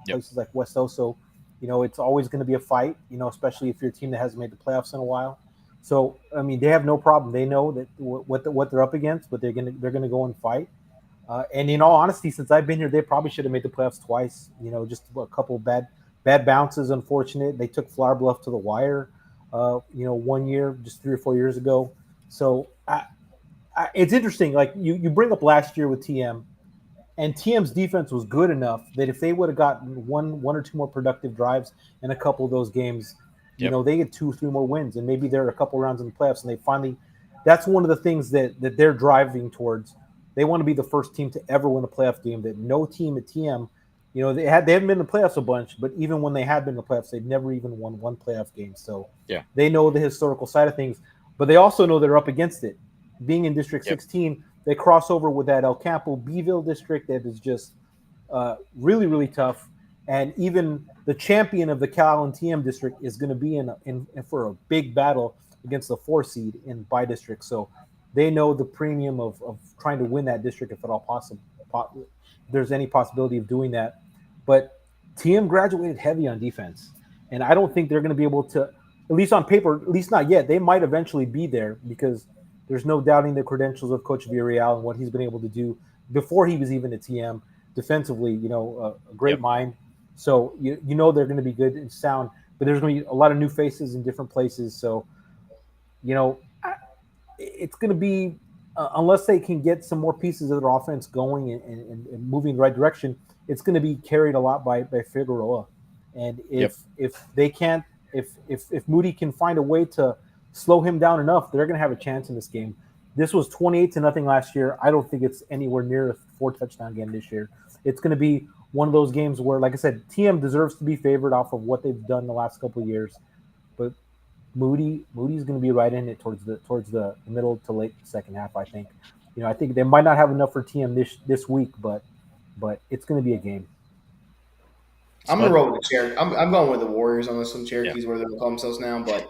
Places like West Oso. It's always going to be a fight, especially if you're a team that hasn't made the playoffs in a while. So, they have no problem. They know that what they're up against, but they're gonna go and fight. And in all honesty, since I've been here, they probably should have made the playoffs twice. Just a couple of bad bounces. Unfortunate. They took Flower Bluff to the wire. 1 year, just 3 or 4 years ago. So it's interesting. Like you bring up last year with TM. And TM's defense was good enough that if they would have gotten one or two more productive drives in a couple of those games, they get 2 or 3 more wins, and maybe they're a couple rounds in the playoffs. And they finally, that's one of the things that they're driving towards. They want to be the first team to ever win a playoff game. That no team at TM, they haven't been in the playoffs a bunch, but even when they had been in the playoffs, they've never even won one playoff game. So they know the historical side of things, but they also know they're up against it. Being in District 16. They cross over with that El Campo Beeville district that is just really, really tough. And even the champion of the Cal and TM district is going to be in for a big battle against the 4 seed in by district. So they know the premium of trying to win that district if at all possible. If there's any possibility of doing that. But TM graduated heavy on defense. And I don't think they're going to be able to, at least on paper, at least not yet. They might eventually be there because there's no doubting the credentials of Coach Villarreal and what he's been able to do before he was even at TM defensively. A great mind. So they're going to be good and sound, but there's going to be a lot of new faces in different places. So, it's going to be unless they can get some more pieces of their offense going and moving in the right direction, it's going to be carried a lot by Figueroa. And if they can't, if Moody can find a way to slow him down enough, they're going to have a chance in this game. This was 28-0 last year. I don't think it's anywhere near a 4-touchdown game this year. It's going to be one of those games where, like I said, TM deserves to be favored off of what they've done the last couple of years. But Moody's going to be right in it towards the middle to late second half, I think. I think they might not have enough for TM this week, but it's going to be a game. I'm gonna roll with the Cherokee. I'm going with the Warriors on this one. Cherokees, where they call themselves now, but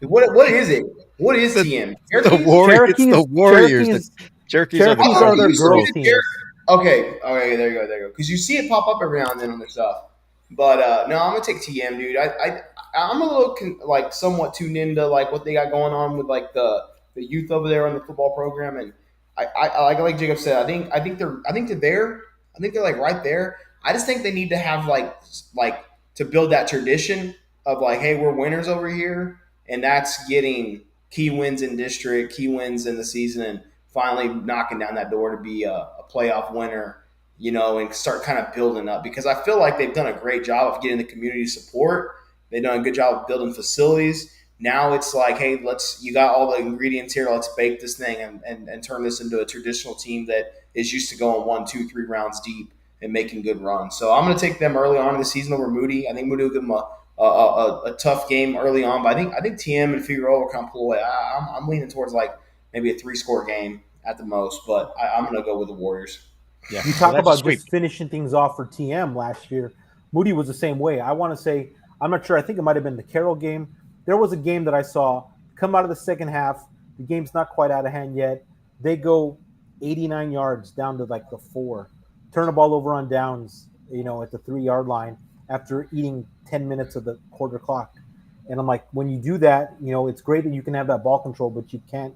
what is it? What is TM? The Warriors. It's the Warriors. Cherokees are their girls team. Okay, there you go. Because you see it pop up every now and then on their stuff. But no, I'm gonna take TM, dude. I'm a little somewhat tuned into like what they got going on with like the youth over there on the football program, and I like Jacob said, I think they're there. I think they're like right there. I just think they need to have like to build that tradition of like, hey, we're winners over here, and that's getting key wins in district, key wins in the season, and finally knocking down that door to be a playoff winner, and start kind of building up, because I feel like they've done a great job of getting the community support. They've done a good job of building facilities. Now it's like, hey, you got all the ingredients here. Let's bake this thing and turn this into a traditional team that is used to going 1, 2, 3 rounds deep and making good runs. So I'm going to take them early on in the season over Moody. I think Moody will give them a tough game early on, but I think TM and Figueroa will kind of pull away. I'm leaning towards like maybe a 3-score game at the most, but I'm going to go with the Warriors. Yeah, You talk about just finishing things off for TM last year. Moody was the same way. I want to say, I'm not sure. I think it might have been the Carroll game. There was a game that I saw come out of the second half. The game's not quite out of hand yet. They go 89 yards down to like the 4, turn the ball over on downs, at the 3-yard line after eating 10 minutes of the quarter clock. And I'm like, when you do that, it's great that you can have that ball control, but you can't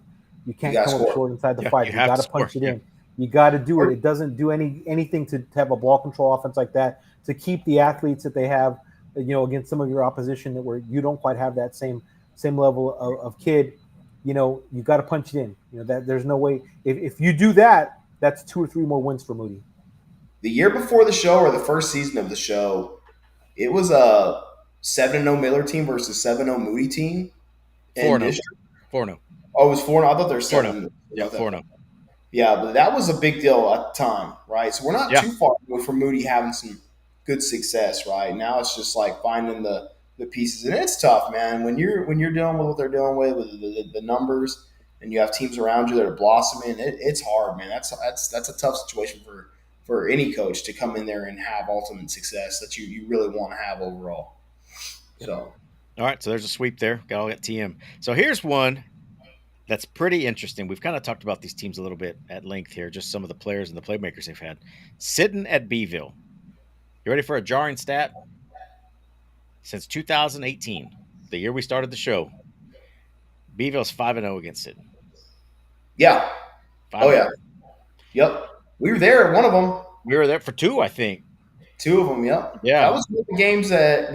come up short inside the 5. You got to punch it in. You got to do it. It doesn't do anything to have a ball control offense like that, to keep the athletes that they have, against some of your opposition that where you don't quite have that same level of kid. You got to punch it in. That there's no way. If you do that, that's 2 or 3 more wins for Moody. The year before the show, or the first season of the show, it was a 7-0 Miller team versus 7-0 Moody team. 4-0. 4-0. Oh, it was 4-0. I thought there was 7. Yeah, 4-0. Yeah, but that was a big deal at the time, right? So we're not too far away from Moody having some good success, right? Now it's just like finding the pieces, and it's tough, man. When you're dealing with what they're dealing with the numbers, and you have teams around you that are blossoming, it's hard, man. That's a tough situation for any coach to come in there and have ultimate success that you really want to have overall. So, all right, so there's a sweep there. Got all that TM. So here's one that's pretty interesting. We've kind of talked about these teams a little bit at length here, just some of the players and the playmakers they've had. Sitting at Beeville. You ready for a jarring stat? Since 2018, the year we started the show, Beeville's 5-0 against Sitting. Yeah. 5-0. Oh, yeah. Yep. We were there at one of them. We were there for 2, I think. 2 of them, yep. Yeah. That was one of the games that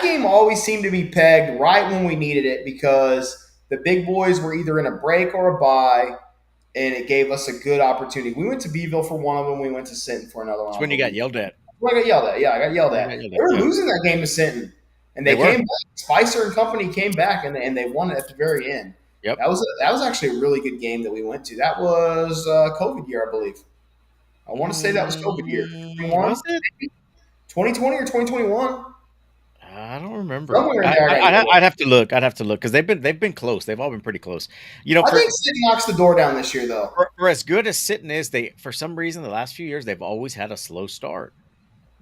game always seemed to be pegged right when we needed it, because the big boys were either in a break or a bye, and it gave us a good opportunity. We went to Beeville for one of them. We went to Sinton for another one. That's when you got yelled at. Well, I got yelled at. Yeah, I got yelled at. They were losing that game to Sinton, and they came back. Spicer and company came back, and they won it at the very end. Yep. That was actually a really good game that we went to. That was COVID year, I believe. I want to say that was COVID year. Was it 2020 or 2021? I don't remember. I'd have to look. Because they've been close. They've all been pretty close. I think Sinton knocks the door down this year, though. For as good as Sinton is, they for some reason the last few years they've always had a slow start.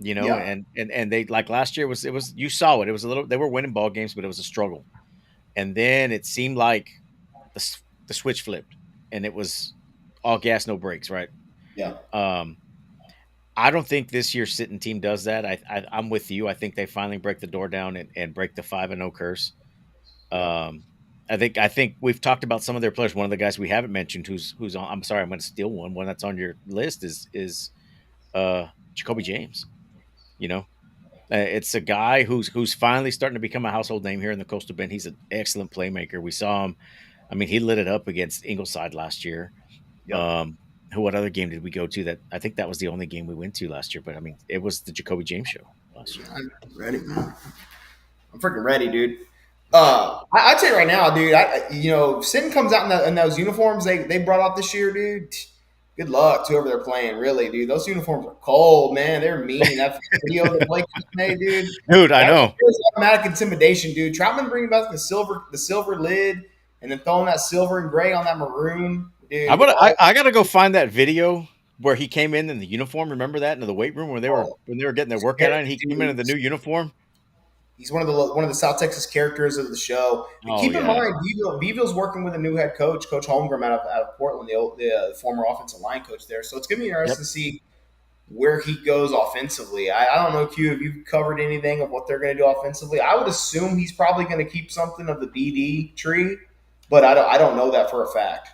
And they, like last year was you saw it. It was a little. They were winning ball games, but it was a struggle. And then it seemed like the switch flipped, and it was all gas, no brakes, right? Yeah. I don't think this year's Sinton team does that. I'm with you. I think they finally break the door down and break the 5-0 curse. I think we've talked about some of their players. One of the guys we haven't mentioned, who's on. I'm sorry, I'm going to steal one. One that's on your list is Jacoby James. It's a guy who's finally starting to become a household name here in the Coastal Bend. He's an excellent playmaker. We saw him. I mean, he lit it up against Ingleside last year. Yep. What other game did we go to? That I think that was the only game we went to last year. But I mean, it was the Jacoby James show last year. I'm ready, man. I'm freaking ready, dude. I tell you right now, dude. Sinton comes out in those uniforms they brought out this year, dude. Good luck to whoever they're playing, really, dude. Those uniforms are cold, man. They're mean. That video that Blake made, dude. Dude, I know. There's automatic intimidation, dude. Troutman bringing back the silver lid, and then throwing that silver and gray on that maroon. Dude, I gotta go find that video where he came in the uniform. Remember that in the weight room when they were getting their workout on, and he came in the new uniform. He's one of the South Texas characters of the show. Keep in mind, Beeville's working with a new head coach, Coach Holmgren out of Portland, the former offensive line coach there. So it's gonna be interesting to see where he goes offensively. I don't know, Q, if you've covered anything of what they're going to do offensively. I would assume he's probably going to keep something of the BD tree, but I don't know that for a fact.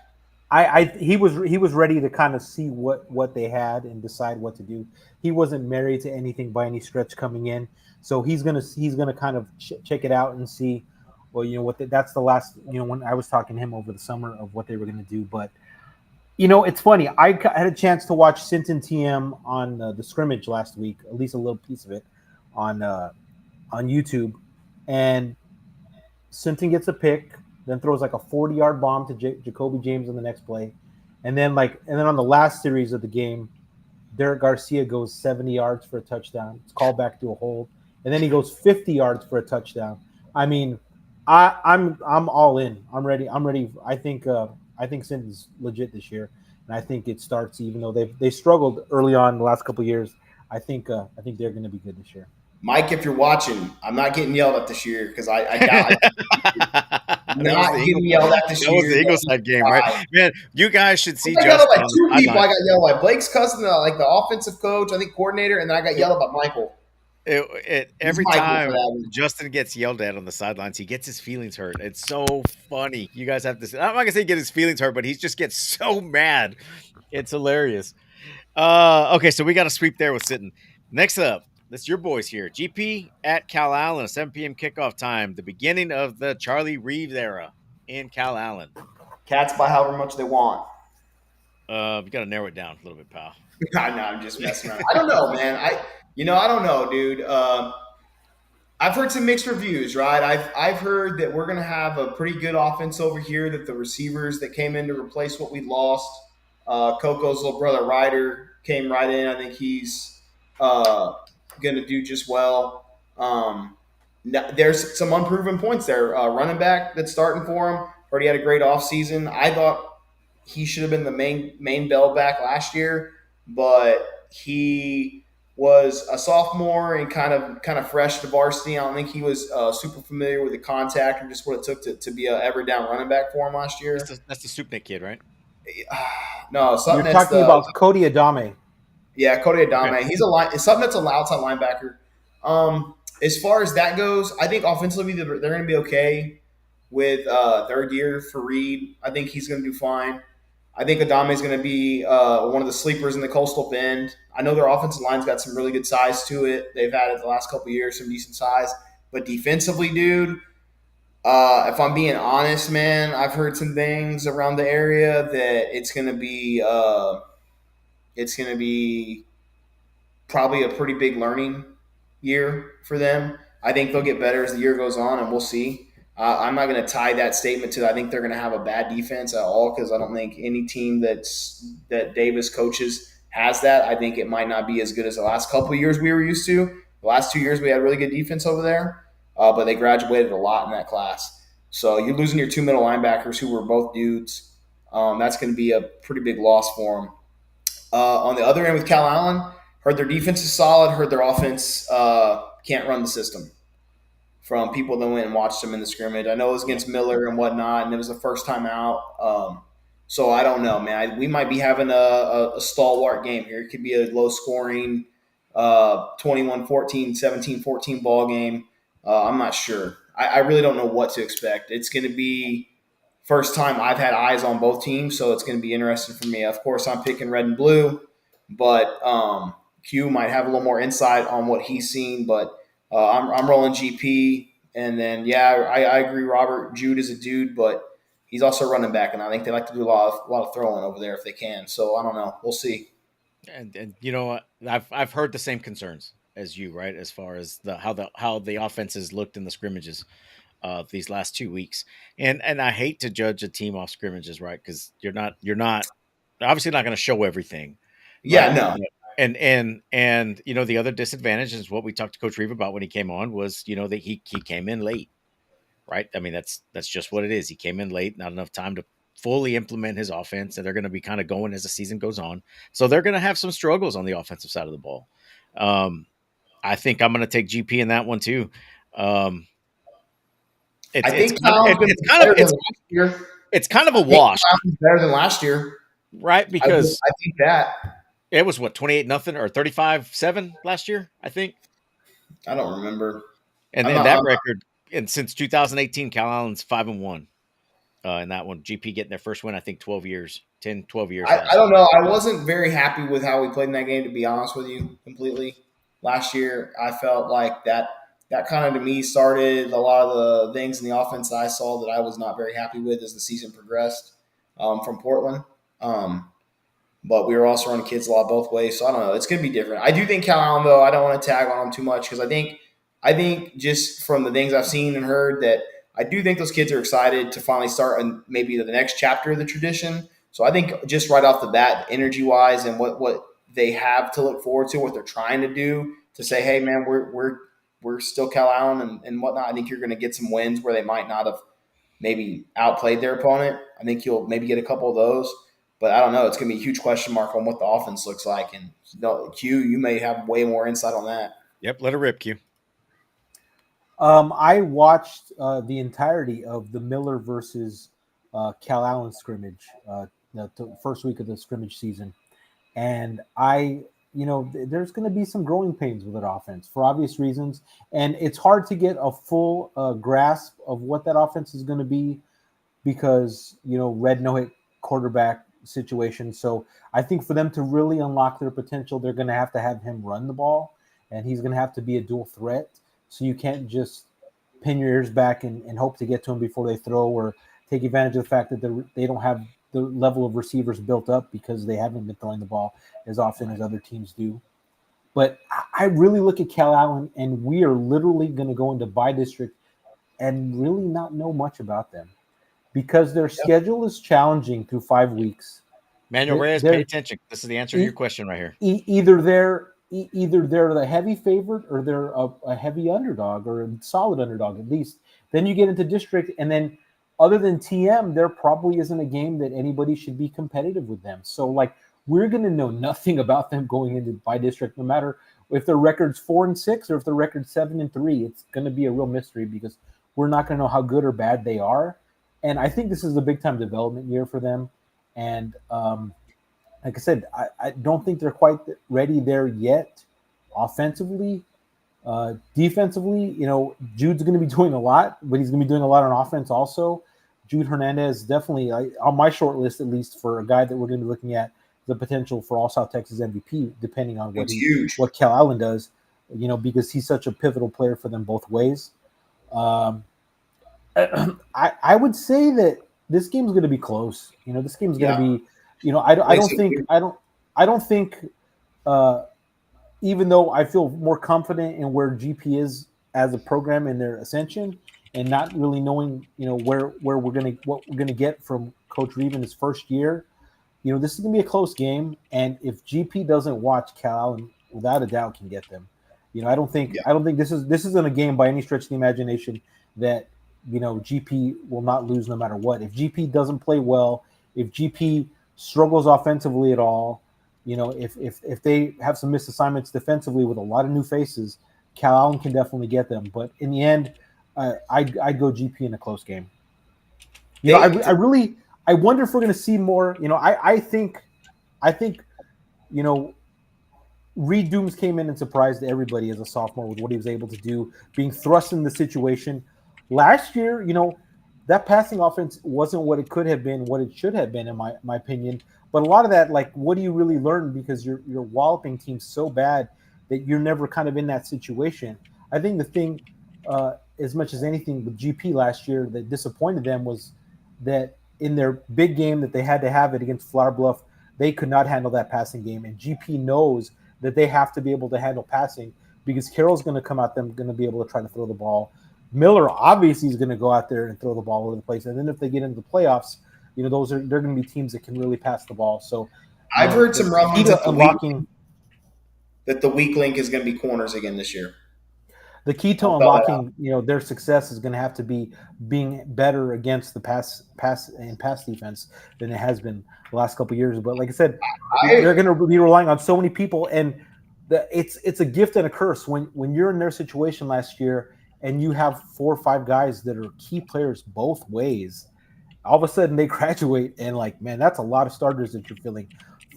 He was ready to kind of see what they had and decide what to do. He wasn't married to anything by any stretch coming in, so he's gonna kind of check it out and see. Well, that's the last, when I was talking to him over the summer of what they were gonna do. But it's funny. I had a chance to watch Sinton TM on the scrimmage last week, at least a little piece of it on YouTube, and Sinton gets a pick, then throws like a 40-yard bomb to Jacoby James on the next play, and then on the last series of the game, Derek Garcia goes 70 yards for a touchdown. It's called back to a hold, and then he goes 50 yards for a touchdown. I mean, I'm all in. I'm ready. I think Sinton's legit this year, and I think it starts, even though they struggled early on the last couple of years. I think they're going to be good this year. Mike, if you're watching, I'm not getting yelled at this year because I'm not getting yelled at this year. That was the Eagles side game, right? Man, you guys should see. I got like two people. I got yelled at. Blake's cousin, like the offensive coach, I think coordinator, and then I got yelled at by Michael. Every time Justin gets yelled at on the sidelines, he gets his feelings hurt. It's so funny. You guys have to. I'm not gonna say get his feelings hurt, but he just gets so mad. It's hilarious. Okay, so we got a sweep there with Sinton. Next up, that's your boys here. GP at Cal Allen, 7 p.m. kickoff time, the beginning of the Charlie Reeves era in Cal Allen. Cats buy however much they want. You got to narrow it down a little bit, pal. No, I'm just messing around. I don't know, man. I don't know, dude. I've heard some mixed reviews, right? I've heard that we're going to have a pretty good offense over here, that the receivers that came in to replace what we lost, Coco's little brother Ryder came right in. I think he's going to do just well. There's some unproven points there. Running back that's starting for him already had a great offseason. I thought he should have been the main bell back last year, but he was a sophomore and kind of fresh to varsity. I don't think he was super familiar with the contact or just what it took to be a every down running back for him last year. That's the Supnick kid, right? No, something you're talking about Cody Adame. Yeah, Cody Adame. Okay. He's something that's an outside linebacker. As far as that goes, I think offensively they're going to be okay with third year for Reed. I think he's going to do fine. I think Adame is going to be one of the sleepers in the Coastal Bend. I know their offensive line's got some really good size to it. They've had it the last couple of years, some decent size. But defensively, dude, if I'm being honest, man, I've heard some things around the area that it's going to be probably a pretty big learning year for them. I think they'll get better as the year goes on, and we'll see. I'm not going to tie that statement to I think they're going to have a bad defense at all, because I don't think any team that Davis coaches has that. I think it might not be as good as the last couple of years we were used to. The last 2 years we had really good defense over there, but they graduated a lot in that class. So you're losing your two middle linebackers who were both dudes. That's going to be a pretty big loss for them. On the other end with Cal Allen, heard their defense is solid, heard their offense can't run the system from people that went and watched them in the scrimmage. I know it was against Miller and whatnot, and it was the first time out. So I don't know, man. We might be having a stalwart game here. It could be a low-scoring 21-14, 17-14 ball game. I'm not sure. I really don't know what to expect. It's going to be first time I've had eyes on both teams, so it's going to be interesting for me. Of course, I'm picking red and blue, but Q might have a little more insight on what he's seen, but I'm rolling GP. And then, I agree, Robert. Jude is a dude, but he's also running back, and I think they like to do a lot of throwing over there if they can. So I don't know. We'll see. And you know what? I've heard the same concerns as you, right? As far as how the offenses looked in the scrimmages these last 2 weeks. And I hate to judge a team off scrimmages, right? Because you're not obviously not going to show everything. Yeah, right? no. And the other disadvantage is what we talked to Coach Reeve about when he came on was, that he came in late, right? I mean, that's just what it is. He came in late, not enough time to fully implement his offense, and they're going to be kind of going as the season goes on. So they're going to have some struggles on the offensive side of the ball. I think I'm going to take GP in that one too. It's kind of a wash. Better than last year, right? Because I think that. It was what 28-0 or 35-7 last year, I think. I don't remember. And I'm then not- that I'm not- record, and since 2018, Cal Allen's 5-1. In that one, GP getting their first win, I think 12 years. I don't know. I wasn't very happy with how we played in that game, to be honest with you, completely. Last year, I felt like that kind of to me started a lot of the things in the offense that I saw that I was not very happy with as the season progressed from Portland. But we were also running kids a lot both ways, so I don't know. It's going to be different. I do think Cal Allen, though, I don't want to tag on him too much because I think just from the things I've seen and heard that I do think those kids are excited to finally start and maybe the next chapter of the tradition. So I think just right off the bat, energy wise, and what they have to look forward to, what they're trying to do, to say, hey man, we're still Cal Allen and whatnot. I think you're going to get some wins where they might not have maybe outplayed their opponent. I think you'll maybe get a couple of those, but I don't know. It's going to be a huge question mark on what the offense looks like. And Q, you may have way more insight on that. Yep, let it rip, Q. I watched the entirety of the Miller versus Cal Allen scrimmage, the first week of the scrimmage season, and there's going to be some growing pains with that offense for obvious reasons, and it's hard to get a full grasp of what that offense is going to be because red no hit quarterback situation. So I think for them to really unlock their potential, they're going to have him run the ball, and he's going to have to be a dual threat. So you can't just pin your ears back and hope to get to them before they throw, or take advantage of the fact that they don't have the level of receivers built up because they haven't been throwing the ball as often as other teams do. But I really look at Cal Allen, and we are literally going to go into bye district and really not know much about them because their schedule is challenging through 5 weeks. Manuel Reyes, pay attention. This is the answer to your question right here. Either they're the heavy favorite or they're a heavy underdog or a solid underdog at least. Then you get into district, and then other than TM, there probably isn't a game that anybody should be competitive with them. So we're going to know nothing about them going into bye district, no matter if their record's 4-6 or if their record's 7-3. It's going to be a real mystery because we're not going to know how good or bad they are. And I think this is a big time development year for them. And, like I said, I don't think they're quite ready there yet. Offensively, defensively, Jude's going to be doing a lot, but he's going to be doing a lot on offense also. Jude Hernandez definitely on my short list, at least, for a guy that we're going to be looking at the potential for All South Texas MVP, depending on what Cal Allen does. Because he's such a pivotal player for them both ways. I would say that this game's going to be close. This game's going to be. I don't think, even though I feel more confident in where GP is as a program in their ascension, and not really knowing, what we're gonna get from Coach Reeve in his first year, this is gonna be a close game. And if GP doesn't watch, Cal Allen, without a doubt, can get them. I don't think this isn't a game by any stretch of the imagination that GP will not lose no matter what. If GP doesn't play well, if GP struggles offensively at all, if they have some missed assignments defensively with a lot of new faces, Cal Allen can definitely get them. But in the end, I'd go GP in a close game. I wonder if we're going to see more. I think Reed Dooms came in and surprised everybody as a sophomore with what he was able to do, being thrust in the situation. Last year, that passing offense wasn't what it could have been, what it should have been, in my opinion. But a lot of that, what do you really learn? Because you're walloping teams so bad that you're never kind of in that situation. I think the thing, as much as anything with GP last year that disappointed them was that in their big game that they had to have it against Flower Bluff, they could not handle that passing game. And GP knows that they have to be able to handle passing because Carroll's going to come out them, going to be able to try to throw the ball. Miller obviously is going to go out there and throw the ball all over the place. And then if they get into the playoffs, they're going to be teams that can really pass the ball. So I've heard some rumblings that the weak link is going to be corners again this year. The key to unlocking, their success is going to have to be being better against the pass defense than it has been the last couple of years. But like I said, they're going to be relying on so many people, and it's a gift and a curse when you're in their situation last year and you have 4 or 5 guys that are key players both ways. All of a sudden they graduate, and man, that's a lot of starters that you're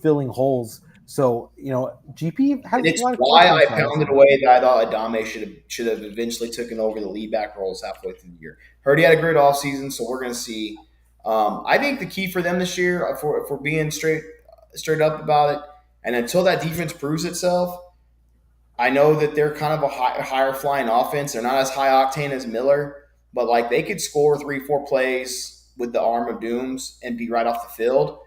filling holes So GP has And a it's lot of why I confidence pounded now. away that I thought Adame should have eventually taken over the lead back roles halfway through the year. Heard he had a great offseason, so we're going to see. I think the key for them this year, if we're being straight up about it, and until that defense proves itself, I know that they're kind of a higher flying offense. They're not as high octane as Miller, but like they could score 3-4 plays with the arm of dooms and be right off the field.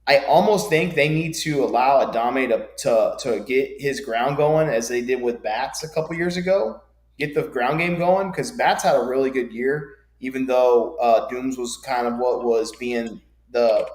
I almost think they need to allow Adame to get his ground going as they did with Bats a couple years ago. Get the ground game going because Bats had a really good year, even though Dooms was kind of what was being the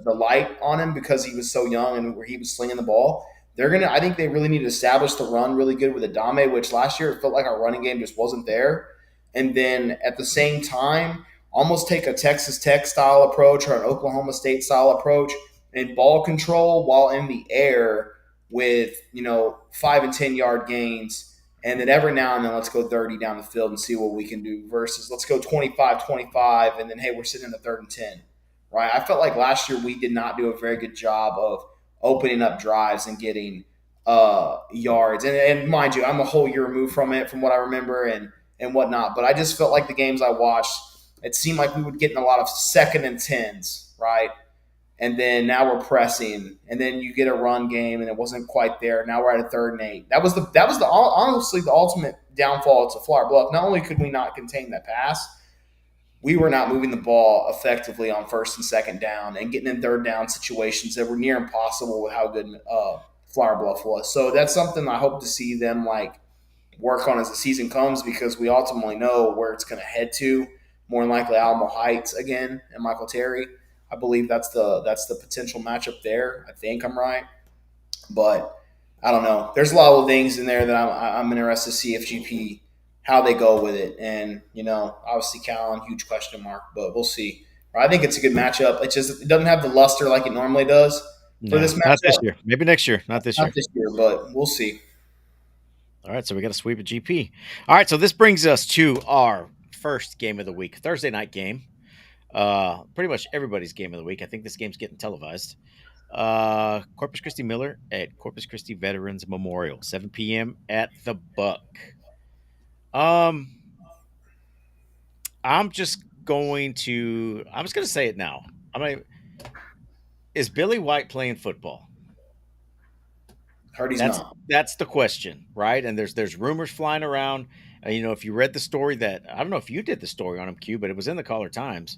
light on him because he was so young and where he was slinging the ball. I think they really need to establish the run really good with Adame, which last year it felt like our running game just wasn't there. And then at the same time, almost take a Texas Tech style approach or an Oklahoma State style approach and ball control while in the air with 5 and 10 yard gains. And then every now and then let's go 30 down the field and see what we can do versus let's go 25-25 and then hey, we're sitting in the 3rd and 10. Right? I felt like last year we did not do a very good job of opening up drives and getting yards. And mind you, I'm a whole year removed from it, from what I remember and whatnot. But I just felt like the games I watched, it seemed like we would get in a lot of 2nd and 10s, right? And then now we're pressing, and then you get a run game, and it wasn't quite there. Now we're at a 3rd and 8. That was honestly the ultimate downfall to Flower Bluff. Not only could we not contain that pass, we were not moving the ball effectively on 1st and 2nd down and getting in 3rd down situations that were near impossible with how good Flower Bluff was. So that's something I hope to see them work on as the season comes because we ultimately know where it's going to head to. More than likely Alamo Heights again and Michael Terry. I believe that's the potential matchup there. I think I'm right, but I don't know. There's a lot of things in there that I'm interested to see if GP how they go with it, and obviously Callan, huge question mark, but we'll see. I think it's a good matchup. It doesn't have the luster like it normally does for this matchup. Not this year. Maybe next year. Not this year. Not this year, but we'll see. All right, so we got to sweep at GP. All right, so this brings us to our first game of the week, Thursday night game. Pretty much everybody's game of the week. I think this game's getting televised. Corpus Christi Miller at Corpus Christi Veterans Memorial, 7 p.m. at the Buck. I'm just going to say it now. Is Billy White playing football? Heard he's not. That's the question, right? And there's rumors flying around. If you read the story I don't know if you did the story on him, Q, but it was in the Caller Times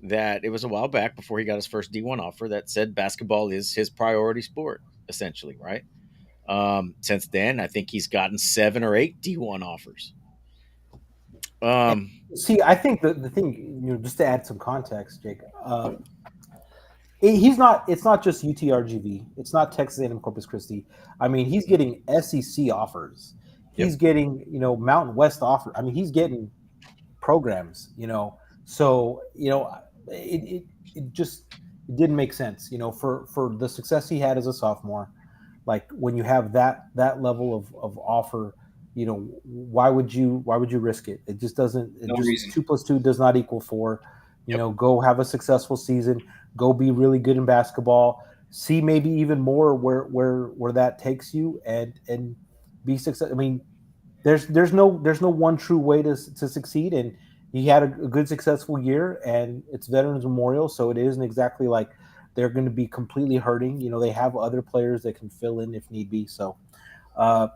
that it was a while back before he got his first D1 offer that said basketball is his priority sport, essentially, right? Since then, I think he's gotten 7 or 8 D1 offers. See, I think the thing, just to add some context, Jake, it's not just UTRGV. It's not Texas A&M Corpus Christi. I mean, he's getting SEC offers. He's getting, Mountain West offers. I mean, he's getting programs, So, it didn't make sense, for the success he had as a sophomore. Like when you have that level of offer, why would you risk it? It just doesn't. No reason. 2 + 2 does not equal 4. Go have a successful season. Go be really good in basketball. See maybe even more where that takes you and be successful. I mean, there's no one true way to succeed. And he had a good successful year, and it's Veterans Memorial, so it isn't exactly like they're going to be completely hurting. They have other players that can fill in if need be. So, the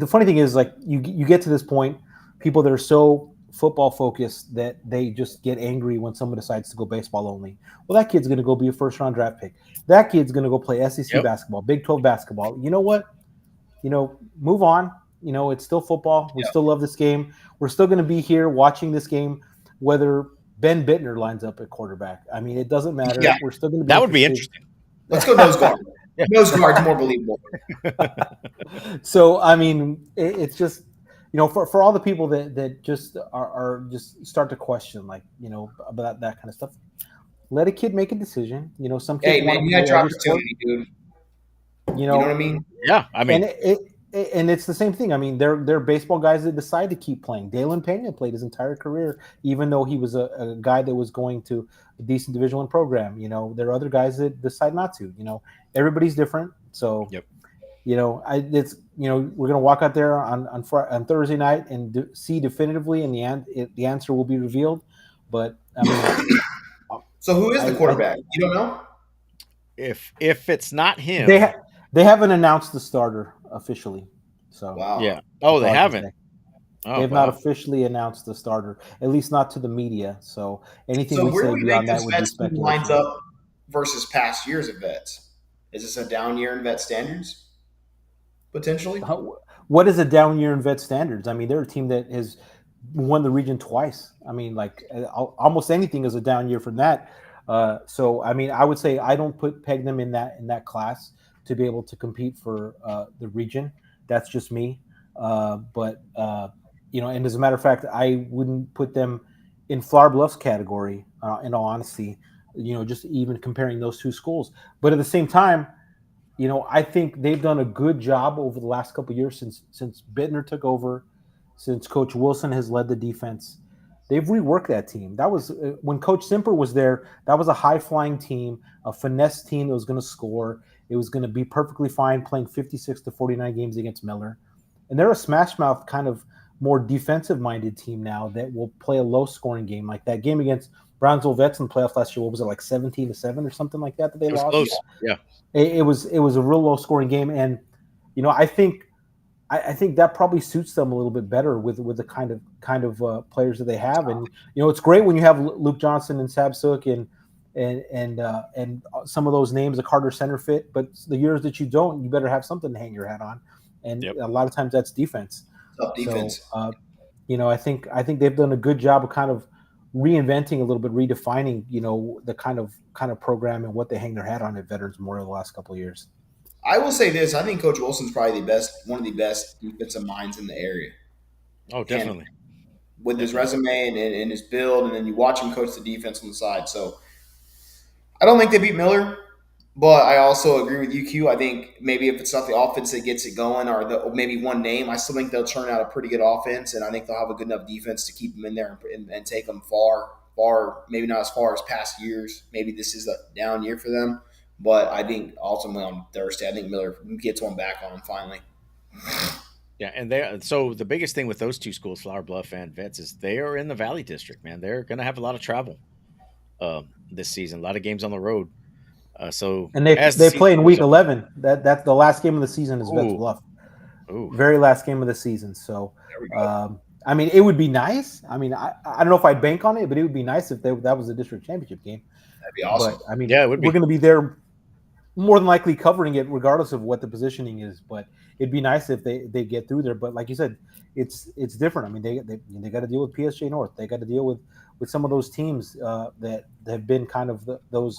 funny thing is, like, you get to this point, people that are so football focused that they just get angry when someone decides to go baseball only. Well, that kid's going to go be a 1st-round draft pick. That kid's going to go play SEC basketball, Big 12 basketball. You know what? Move on. It's still football. We still love this game. We're still going to be here watching this game, whether Ben Bittner lines up at quarterback. I mean, it doesn't matter. Yeah. We're still going to be. That would be interesting. Let's go nose guard. Nose guard's more believable. So, I mean, it's just, for all the people that just are just start to question, like, about that kind of stuff, let a kid make a decision. Some kids Hey, man, you got your opportunity, dude. You know what I mean? Yeah, I mean, and And it's the same thing. I mean, they're baseball guys that decide to keep playing. Dalen Pena played his entire career, even though he was a guy that was going to a decent Division I program. You know, there are other guys that decide not to. You know, everybody's different. So, Yep. you know, we're gonna walk out there on Thursday night and see definitively, and the answer will be revealed. But I mean, So who is the quarterback? You don't know? If it's not him, they haven't announced the starter officially. So Wow. yeah. Oh, they Dodgers haven't. Day. Oh, They've wow. not officially announced the starter, at least not to the media. So anything So we where say do we beyond think that this would be Vets team lines speculation. up versus past years of Vets? Is this a down year in Vet standards? Potentially? What is a down year in vet standards? I mean, they're a team that has won the region twice. I mean, like almost anything is a down year from that. So I mean, I would say I don't peg them in that class to be able to compete for the region. That's just me. But you know, and as a matter of fact, I wouldn't put them in Flower Bluff's category. In all honesty, you know, just even comparing those two schools. But at the same time, you know, I think they've done a good job over the last couple of years since Bittner took over, since Coach Wilson has led the defense. They've reworked that team. That was when Coach Simper was there. That was a high flying team, a finesse team that was going to score. It was going to be perfectly fine playing 56 to 49 games against Miller, and they're a smash mouth kind of more defensive minded team now that will play a low scoring game like that game against Brownsville Vets in the playoffs last year. What was it, like 17-7 or something like that they It was lost? close. Yeah. It was a real low scoring game, and you know I think that probably suits them a little bit better with the kind of players that they have. And you know it's great when you have Luke Johnson and Sabsuk and some of those names, a Carter center fit. But the years that you don't, you better have something to hang your hat on, and Yep. a lot of times that's defense. Tough defense. So you know I think they've done a good job of kind of reinventing a little bit, redefining, you know, the kind of program and what they hang their hat on at Veterans Memorial the last couple of years. I will say this: I think Coach Wilson's probably one of the best defensive minds in the area. Oh, definitely. With his resume and his build, and then you watch him coach the defense on the side. So I don't think they beat Miller, but I also agree with UQ. I think maybe if it's not the offense that gets it going, or maybe one name, I still think they'll turn out a pretty good offense, and I think they'll have a good enough defense to keep them in there and take them far. Maybe not as far as past years. Maybe this is a down year for them, but I think ultimately on Thursday, I think Miller gets one back on them finally. Yeah, and so the biggest thing with those two schools, Flower Bluff and Vets, is they are in the Valley District, man. They're going to have a lot of travel this season, a lot of games on the road. So And they play in week 11. That's the last game of the season is Vets Ooh. Bluff. Ooh. Very last game of the season. So There we go. I mean, it would be nice. I mean, I don't know if I'd bank on it, but it would be nice if that was a district championship game. That'd be awesome. But I mean, Yeah, it would be. we're going to be there more than likely covering it regardless of what the positioning is. But it'd be nice if they get through there. But like you said, it's different. I mean, they got to deal with PSG North. They got to deal with some of those teams that have been kind of those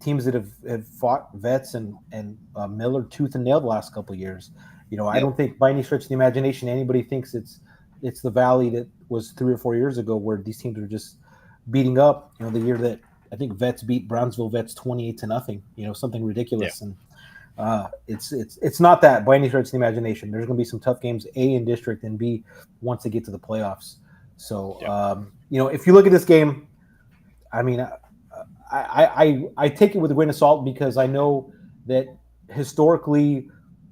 teams that have fought Vets and Miller tooth and nail the last couple of years. You know, I don't think by any stretch of the imagination anybody thinks it's the Valley that was 3 or 4 years ago where these teams are just beating up. You know, the year that I think Vets beat Brownsville Vets 28-0. You know, something ridiculous. Yeah. And it's not that by any stretch of the imagination. There's going to be some tough games, A, in district, and B, once they get to the playoffs. So, you know, if you look at this game, I mean, I take it with a grain of salt because I know that historically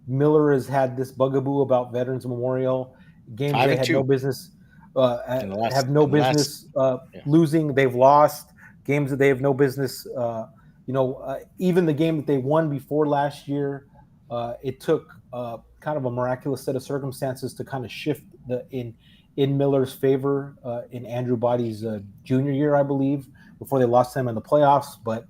Miller has had this bugaboo about Veterans Memorial games they had no business losing. They've lost games that they have no business. You know, even the game that they won before last year, it took kind of a miraculous set of circumstances to kind of shift in Miller's favor in Andrew Body's junior year, I believe, before they lost them in the playoffs. But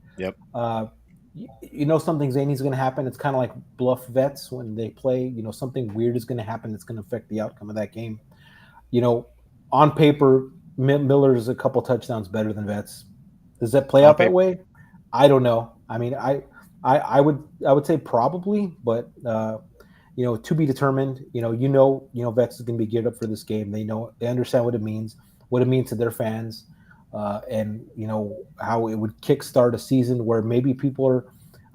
you know, something zany's going to happen. It's kind of like Bluff Vets when they play. You know, something weird is going to happen that's going to affect the outcome of that game. You know, on paper, Miller's a couple touchdowns better than Vets. Does that play out that way? I don't know. I mean, I would say probably, but you know, to be determined. You know, Vets is going to be geared up for this game. They understand what it means to their fans. And you know how it would kickstart a season where maybe people are.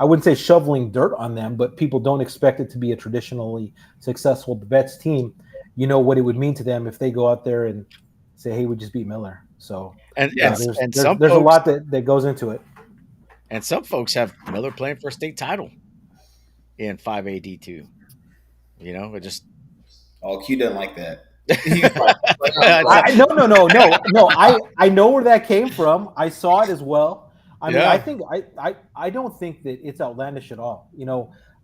I wouldn't say shoveling dirt on them, but people don't expect it to be a traditionally successful Vets team. You know what it would mean to them if they go out there and say, "Hey, we just beat Miller." So And yeah, and and there's some there's a folks lot that goes into it. and some folks have Miller playing for a state title in 5AD2. You know, it just Oh, Q doesn't like that. He's like, No. I know where that came from. I saw it as well. I mean, yeah. I don't think that it's outlandish at all.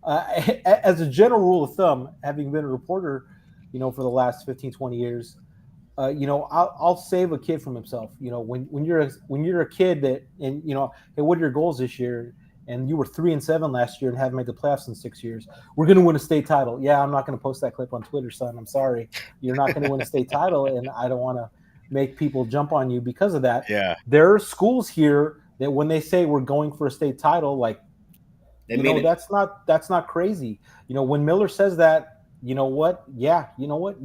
As a general rule of thumb, having been a reporter, for the last 15, 20 years, I'll save a kid from himself. When you're a kid and hey, what are your goals this year? And you were 3-7 last year and haven't made the playoffs in 6 years. We're going to win a state title. Yeah, I'm not going to post that clip on Twitter, son. I'm sorry. You're not going to win a state title, and I don't want to make people jump on you because of that. Yeah. There are schools here that when they say we're going for a state title, like, that's not crazy. When Miller says that, you know what? Yeah, you know what?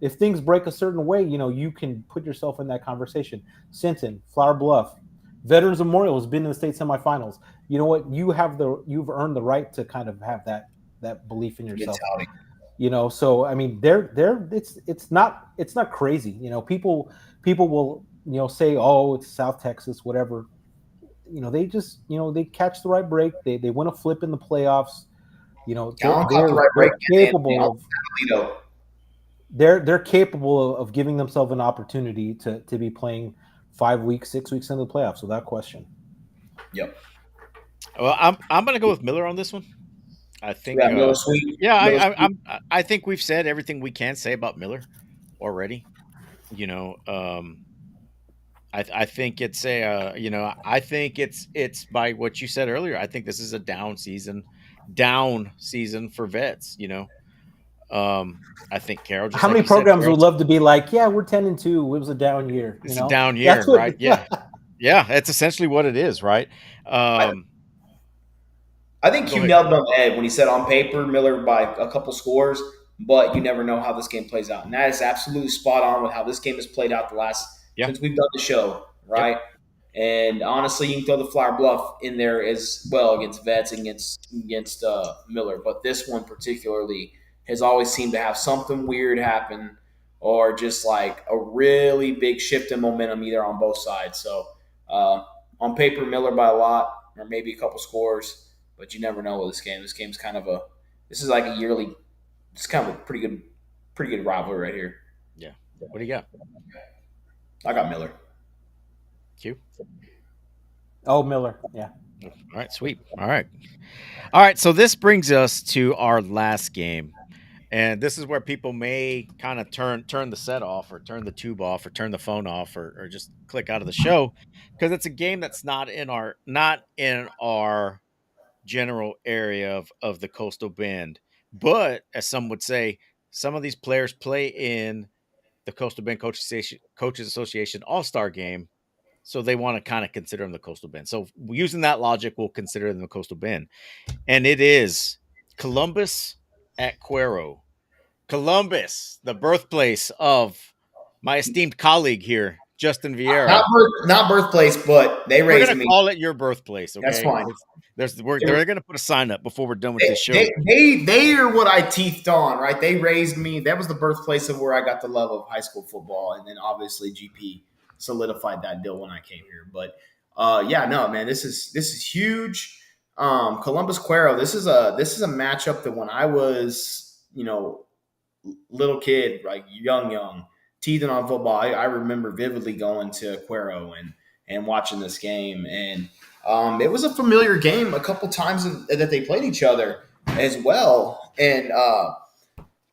If things break a certain way, you can put yourself in that conversation. Sinton, Flower Bluff, Veterans Memorial has been in the state semifinals. You know what? You've earned the right to kind of have that belief in yourself. mentality. So I mean, it's not crazy. People will say, oh, it's South Texas, whatever. They just they catch the right break. They win a flip in the playoffs. They're capable of. They're capable of giving themselves an opportunity to be playing 5 weeks, 6 weeks into the playoffs without question. Yep. Well, I'm going to go with Miller on this one. I think. Yeah, Miller Sweet. I think we've said everything we can say about Miller already. I think it's I think it's by what you said earlier. I think this is a down season for Vets. I think Carroll. Just how like many you said, programs Carroll, would love to be like, yeah, we're 10-2. It was a down year. It's a down year, right? Yeah, yeah. That's essentially what it is, right? I think Q nailed it on the head when he said on paper Miller by a couple scores, but you never know how this game plays out, and that is absolutely spot on with how this game has played out since we've done the show, right? Yep. And honestly, you can throw the Flower Bluff in there as well against Vets and against Miller, but this one particularly has always seemed to have something weird happen, or just like a really big shift in momentum either on both sides. So on paper, Miller by a lot, or maybe a couple scores. But you never know with this game. This game's this is like a yearly. It's kind of a pretty good rivalry right here. Yeah. What do you got? I got Miller. Q. Oh, Miller. Yeah. All right. Sweet. All right. So this brings us to our last game, and this is where people may kind of turn the set off, or turn the tube off, or turn the phone off, or just click out of the show, because it's a game that's not in our general area of the Coastal Bend. But as some would say, some of these players play in the Coastal Bend Coaches Association All-Star game, so they want to kind of consider them the Coastal Bend. So using that logic, we'll consider them the Coastal Bend. And it is Columbus at Cuero. Columbus, the birthplace of my esteemed colleague here, Justin Vieira. Not birthplace, but they raised me. We're going to call it your birthplace, okay? That's fine. They're going to put a sign up before we're done with this show. They are what I teethed on, right? They raised me. That was the birthplace of where I got the love of high school football, and then obviously GP solidified that deal when I came here. But this is huge. Columbus Cuero. This is a matchup that when I was little kid, like young, teething on football, I remember vividly going to Cuero and watching this game, and it was a familiar game a couple times that they played each other as well. And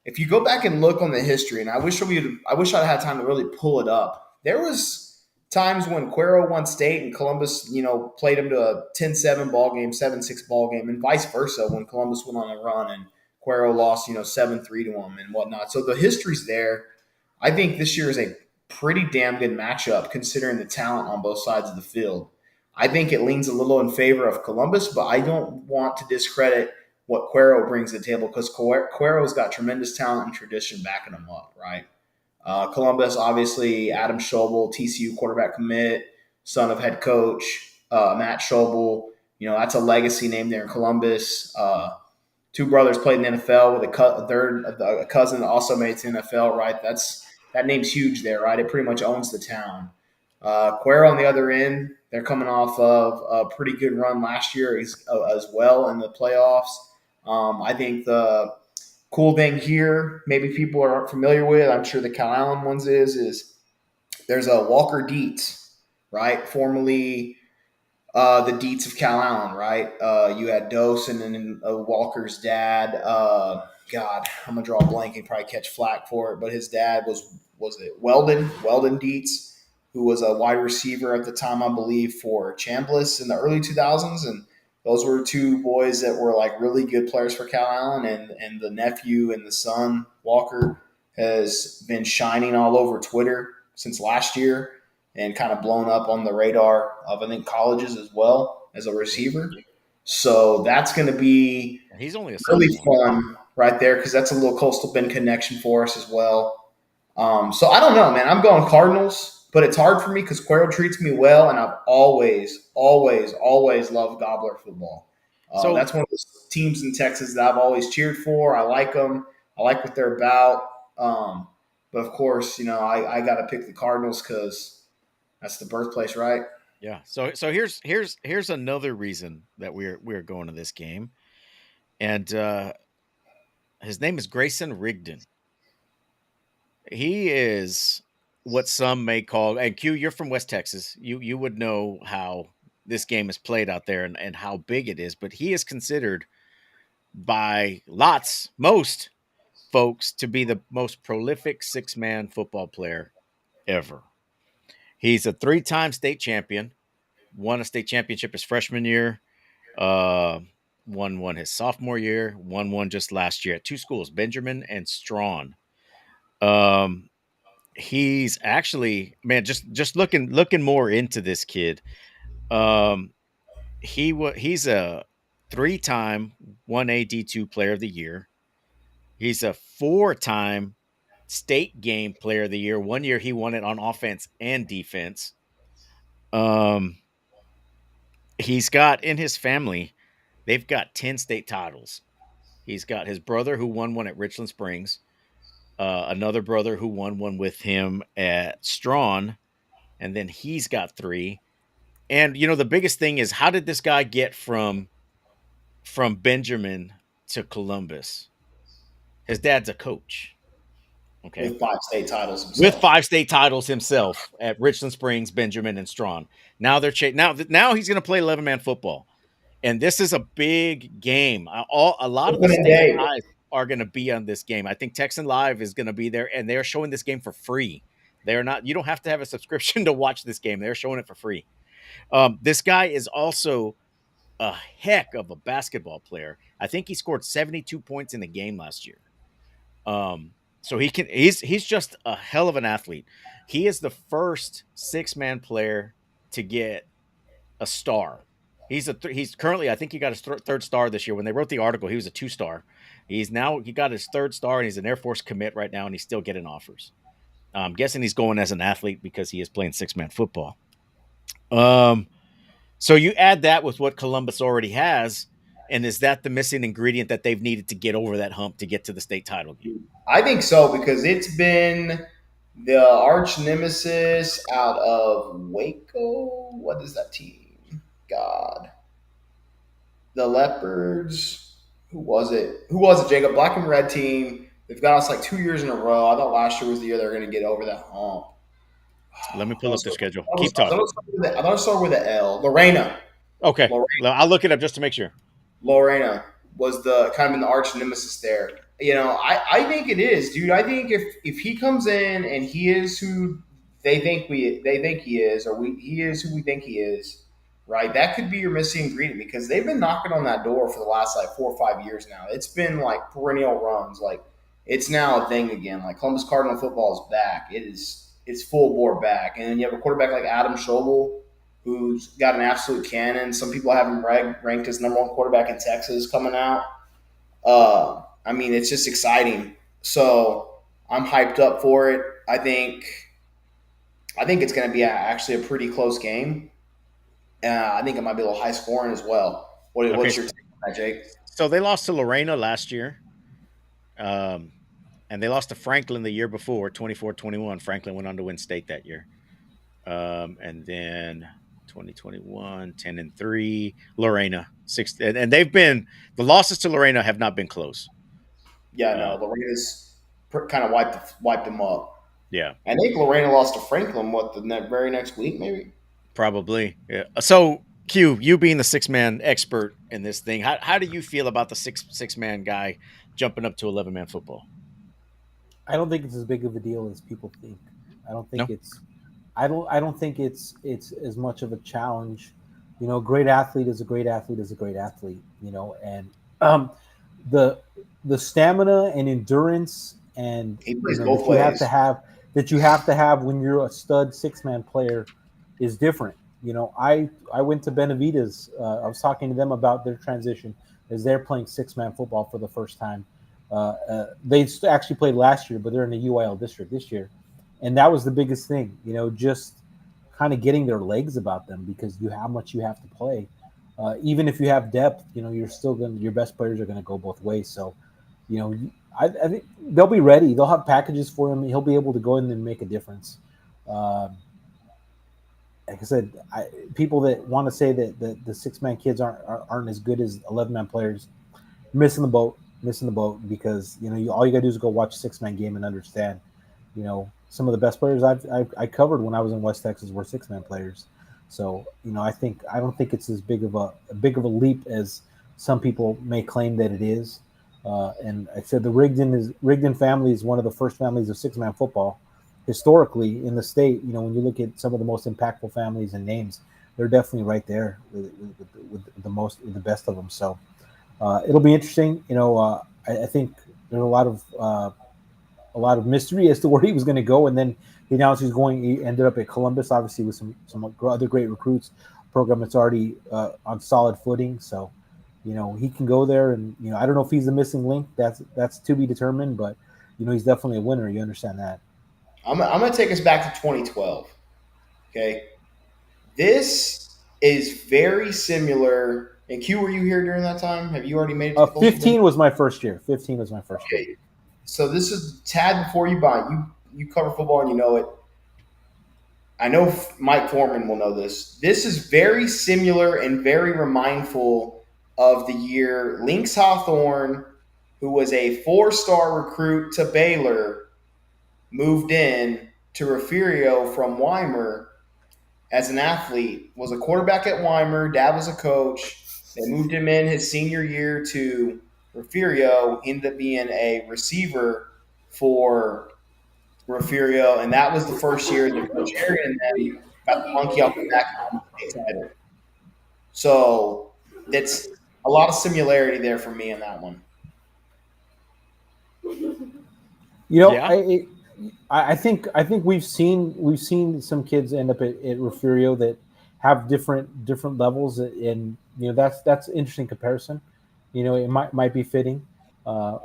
if you go back and look on the history, and I wish I'd had time to really pull it up. There was times when Cuero won state and Columbus, played them to a 10-7 ball game, 7-6 ball game, and vice versa when Columbus went on a run and Cuero lost, 7-3 to them and whatnot. So the history's there. I think this year is a pretty damn good matchup considering the talent on both sides of the field. I think it leans a little in favor of Columbus, but I don't want to discredit what Cuero brings to the table because Cuero's got tremendous talent and tradition backing him up, right? Columbus, obviously, Adam Schobel, TCU quarterback commit, son of head coach Matt Schobel. That's a legacy name there in Columbus. Two brothers played in the NFL with a cousin that also made it to the NFL, right? That name's huge there, right? It pretty much owns the town. Cuero on the other end, they're coming off of a pretty good run last year as well in the playoffs. I think the cool thing here, maybe people aren't familiar with, I'm sure the Calallen ones is there's a Walker Dietz, right? Formerly the Dietz of Calallen, right? You had Dose and then Walker's dad. God, I'm gonna draw a blank and probably catch flack for it, but his dad was it Weldon Dietz, who was a wide receiver at the time, I believe, for Chambliss in the early 2000s, and those were two boys that were like really good players for Calallen, and the nephew and the son Walker has been shining all over Twitter since last year and kind of blown up on the radar of, I think, colleges as well as a receiver. So that's going to be He's only a really sophomore. fun right there because that's a little Coastal Bend connection for us as well. So I don't know, man. I'm going Cardinals, but it's hard for me because Cuero treats me well, and I've always, always, always loved Gobbler football. So- That's one of those teams in Texas that I've always cheered for. I like them. I like what they're about. But of course, I got to pick the Cardinals because that's the birthplace, right? Yeah. So here's another reason that we're going to this game, and his name is Grayson Rigdon. He is what some may call, and Q, you're from West Texas. You would know how this game is played out there and how big it is, but he is considered by most folks to be the most prolific six-man football player ever. He's a 3-time state champion, won a state championship his freshman year, won his sophomore year, won just last year at two schools, Benjamin and Strawn. He's actually, man, just looking more into this kid. He's a 3-time 1A D2 player of the year. He's a 4-time state game player of the year. One year he won it on offense and defense. He's got in his family, they've got 10 state titles. He's got his brother who won one at Richland Springs, another brother who won one with him at Strawn, and then he's got 3. And the biggest thing is, how did this guy get from Benjamin to Columbus? His dad's a coach. Okay. With 5 state titles himself. With 5 state titles himself at Richland Springs, Benjamin, and Strawn. Now they're now he's going to play 11-man football, and this is a big game. A lot of the state guys are going to be on this game. I think Texan Live is going to be there, and they're showing this game for free. They're not. You don't have to have a subscription to watch this game. They're showing it for free. This guy is also a heck of a basketball player. I think he scored 72 points in the game last year. So he's just a hell of an athlete. He is the first 6-man player to get a star. He's currently, I think he got his 3rd star this year. When they wrote the article, he was a 2-star. He got his 3rd star, and he's an Air Force commit right now, and he's still getting offers. I'm guessing he's going as an athlete because he is playing 6-man football. So you add that with what Columbus already has, and is that the missing ingredient that they've needed to get over that hump to get to the state title game? I think so, because it's been the arch nemesis out of Waco. What is that team? God. The Leopards. Who was it, Jacob? Black and red team. They've got us like 2 years in a row. I thought last year was the year they were going to get over that hump. Let me pull up the schedule. I Keep talking. thought I started with the L. Lorena. Okay. Lorena. I'll look it up just to make sure. Lorena was the kind of in the arch nemesis there. I think it is, dude. I think if he comes in and he is who they think he is, or he is who we think he is, right? That could be your missing ingredient, because they've been knocking on that door for the last like 4 or 5 years now. It's been like perennial runs. Like, it's now a thing again. Like, Columbus Cardinal football is back. It's full bore back. And then you have a quarterback like Adam Schobel, who's got an absolute cannon. Some people have him ranked as #1 quarterback in Texas coming out. I mean, it's just exciting. So I'm hyped up for it. I think it's going to be actually a pretty close game. I think it might be a little high scoring as well. Okay, What's your take on that, Jake? so they lost to Lorena last year. Um, and they lost to Franklin the year before, 24-21. Franklin went on to win state that year. And then 2021, 10-3. Lorena, 6. And they've been, the losses to Lorena have not been close. Yeah, Uh, no, Lorena's kind of wiped them up. yeah, I think Lorena lost to Franklin, very next week, maybe? probably. Yeah. So, Q, you being the 6-man expert in this thing, how do you feel about the six-man guy jumping up to 11-man football? I don't think it's as big of a deal as people think. I don't think No? it's I don't think it's as much of a challenge. You know, a great athlete is a great athlete is a great athlete, you know, and um the the stamina and endurance and He you plays know both ways. that you have to have when you're a stud 6-man player is different. You know, I went to Benavides. I was talking to them about their transition as they're playing 6-man football for the first time. They actually played last year, but they're in the UIL district this year, and that was the biggest thing. You know, just kind of getting their legs about them because you how much you have to play. Even if you have depth, you know, your best players are gonna go both ways. So, you know, I think they'll be ready. They'll have packages for him. He'll be able to go in and make a difference. Um, like I said, people that want to say that the 6-man kids aren't as good as 11-man players, missing the boat, because you know all you gotta do is go watch a 6-man game and understand. You know, some of the best players I covered when I was in West Texas were 6-man players. So you know, I don't think it's as big of a leap as some people may claim that it is. And I said the Rigdon family is one of the first families of 6-man football historically in the state. You know, when you look at some of the most impactful families and names, they're definitely right there with the best of them. So it'll be interesting. You know, I think there's a lot of mystery as to where he was going to go, and then he announced he's going. He ended up at Columbus, obviously with some other great recruits. Program that's already on solid footing, so you know he can go there. And you know, I don't know if he's the missing link. That's to be determined, but you know he's definitely a winner. You understand that? I'm going to take us back to 2012. Okay. This is very similar. And Q, were you here during that time? Have you already made it to the Coastal 15 was my first year. 15 was my first year. Okay. So this is tad before you buy. You cover football and you know it. I know Mike Foreman will know this. This is very similar and very remindful of the year Lynx Hawthorne, who was a 4-star recruit to Baylor, moved in to Refugio from Weimar as an athlete, was a quarterback at Weimar. Dad was a coach. They moved him in his senior year to Refugio, ended up being a receiver for Refugio, and that was the first year that Coach Arian and them got the monkey off the back of the state title. So it's a lot of similarity there for me in that one. You know, Yeah. I think we've seen some kids end up at Refugio that have different levels, and you know that's interesting comparison. You know, it might be fitting. Uh,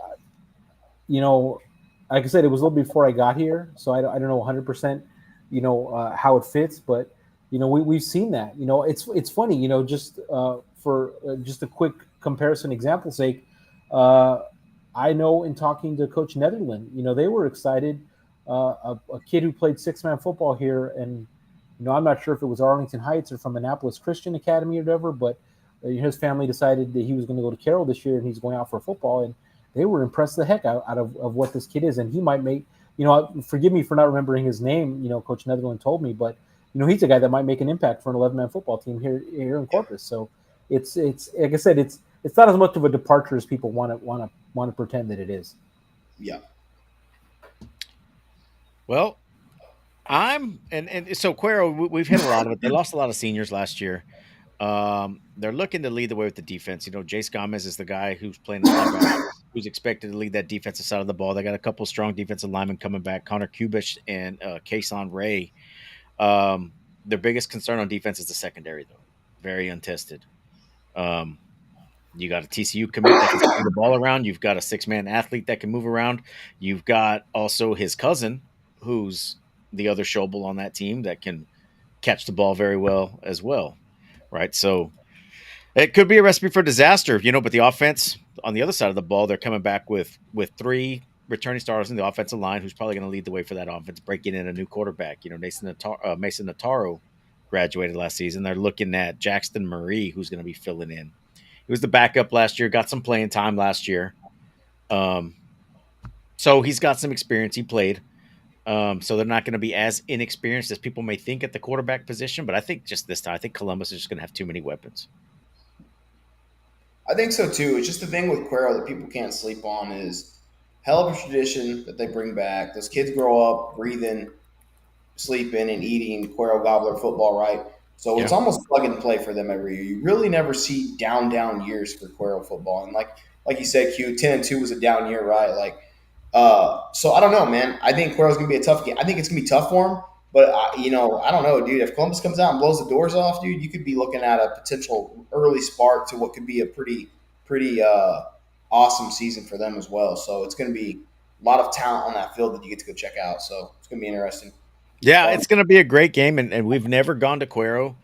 you know, like I said, it was a little before I got here, so I don't know 100%. You know how it fits, but you know we've seen that. You know, it's funny. You know, just for just a quick comparison example sake. Uh, I know in talking to Coach Netherland, you know, they were excited. A kid who played 6-man football here, and you know, I'm not sure if it was Arlington Heights or from Annapolis Christian Academy or whatever, but his family decided that he was going to go to Carroll this year and he's going out for football, and they were impressed the heck out of what this kid is, and he might make, you know, forgive me for not remembering his name. You know, Coach Netherland told me, but you know, he's a guy that might make an impact for an 11-man football team here in Corpus. So it's like I said, it's not as much of a departure as people want to pretend that it is. Yeah. Well, and so Cuero, we've hit a lot of it. They lost a lot of seniors last year. They're looking to lead the way with the defense. You know, Jace Gomez is the guy who's playing the linebacker, who's expected to lead that defensive side of the ball. They got a couple strong defensive linemen coming back, Connor Kubish and Kason Ray. Their biggest concern on defense is the secondary, though. Very untested. You got a TCU commit that can spin the ball around. You've got a 6-man athlete that can move around. You've got also his cousin, who's the other Schobel on that team that can catch the ball very well as well, right? So it could be a recipe for disaster, but the offense on the other side of the ball, they're coming back with three returning starters in the offensive line, who's probably going to lead the way for that offense, breaking in a new quarterback. Mason Nataro graduated last season. They're looking at Jackson Marie, who's going to be filling in. He was the backup last year, got some playing time last year. So he's got some experience. He played. So they're not going to be as inexperienced as people may think at the quarterback position. But I think just this time, I think Columbus is just going to have too many weapons. I think so too. It's just the thing with Cuero that people can't sleep on is hell of a tradition that they bring back. Those kids grow up breathing, sleeping, and eating Cuero Gobbler football, right? So it's almost plug and play for them every year. You really never see down years for Cuero football. And like you said, Q 10-2 was a down year, right? So I don't know, man. I think Cuero's gonna be a tough game. I think it's gonna be tough for him. But I don't know, dude. If Columbus comes out and blows the doors off, dude, you could be looking at a potential early spark to what could be a pretty awesome season for them as well. So it's going to be a lot of talent on that field that you get to go check out. So it's going to be interesting. Yeah, it's going to be a great game, and we've never gone to Cuero,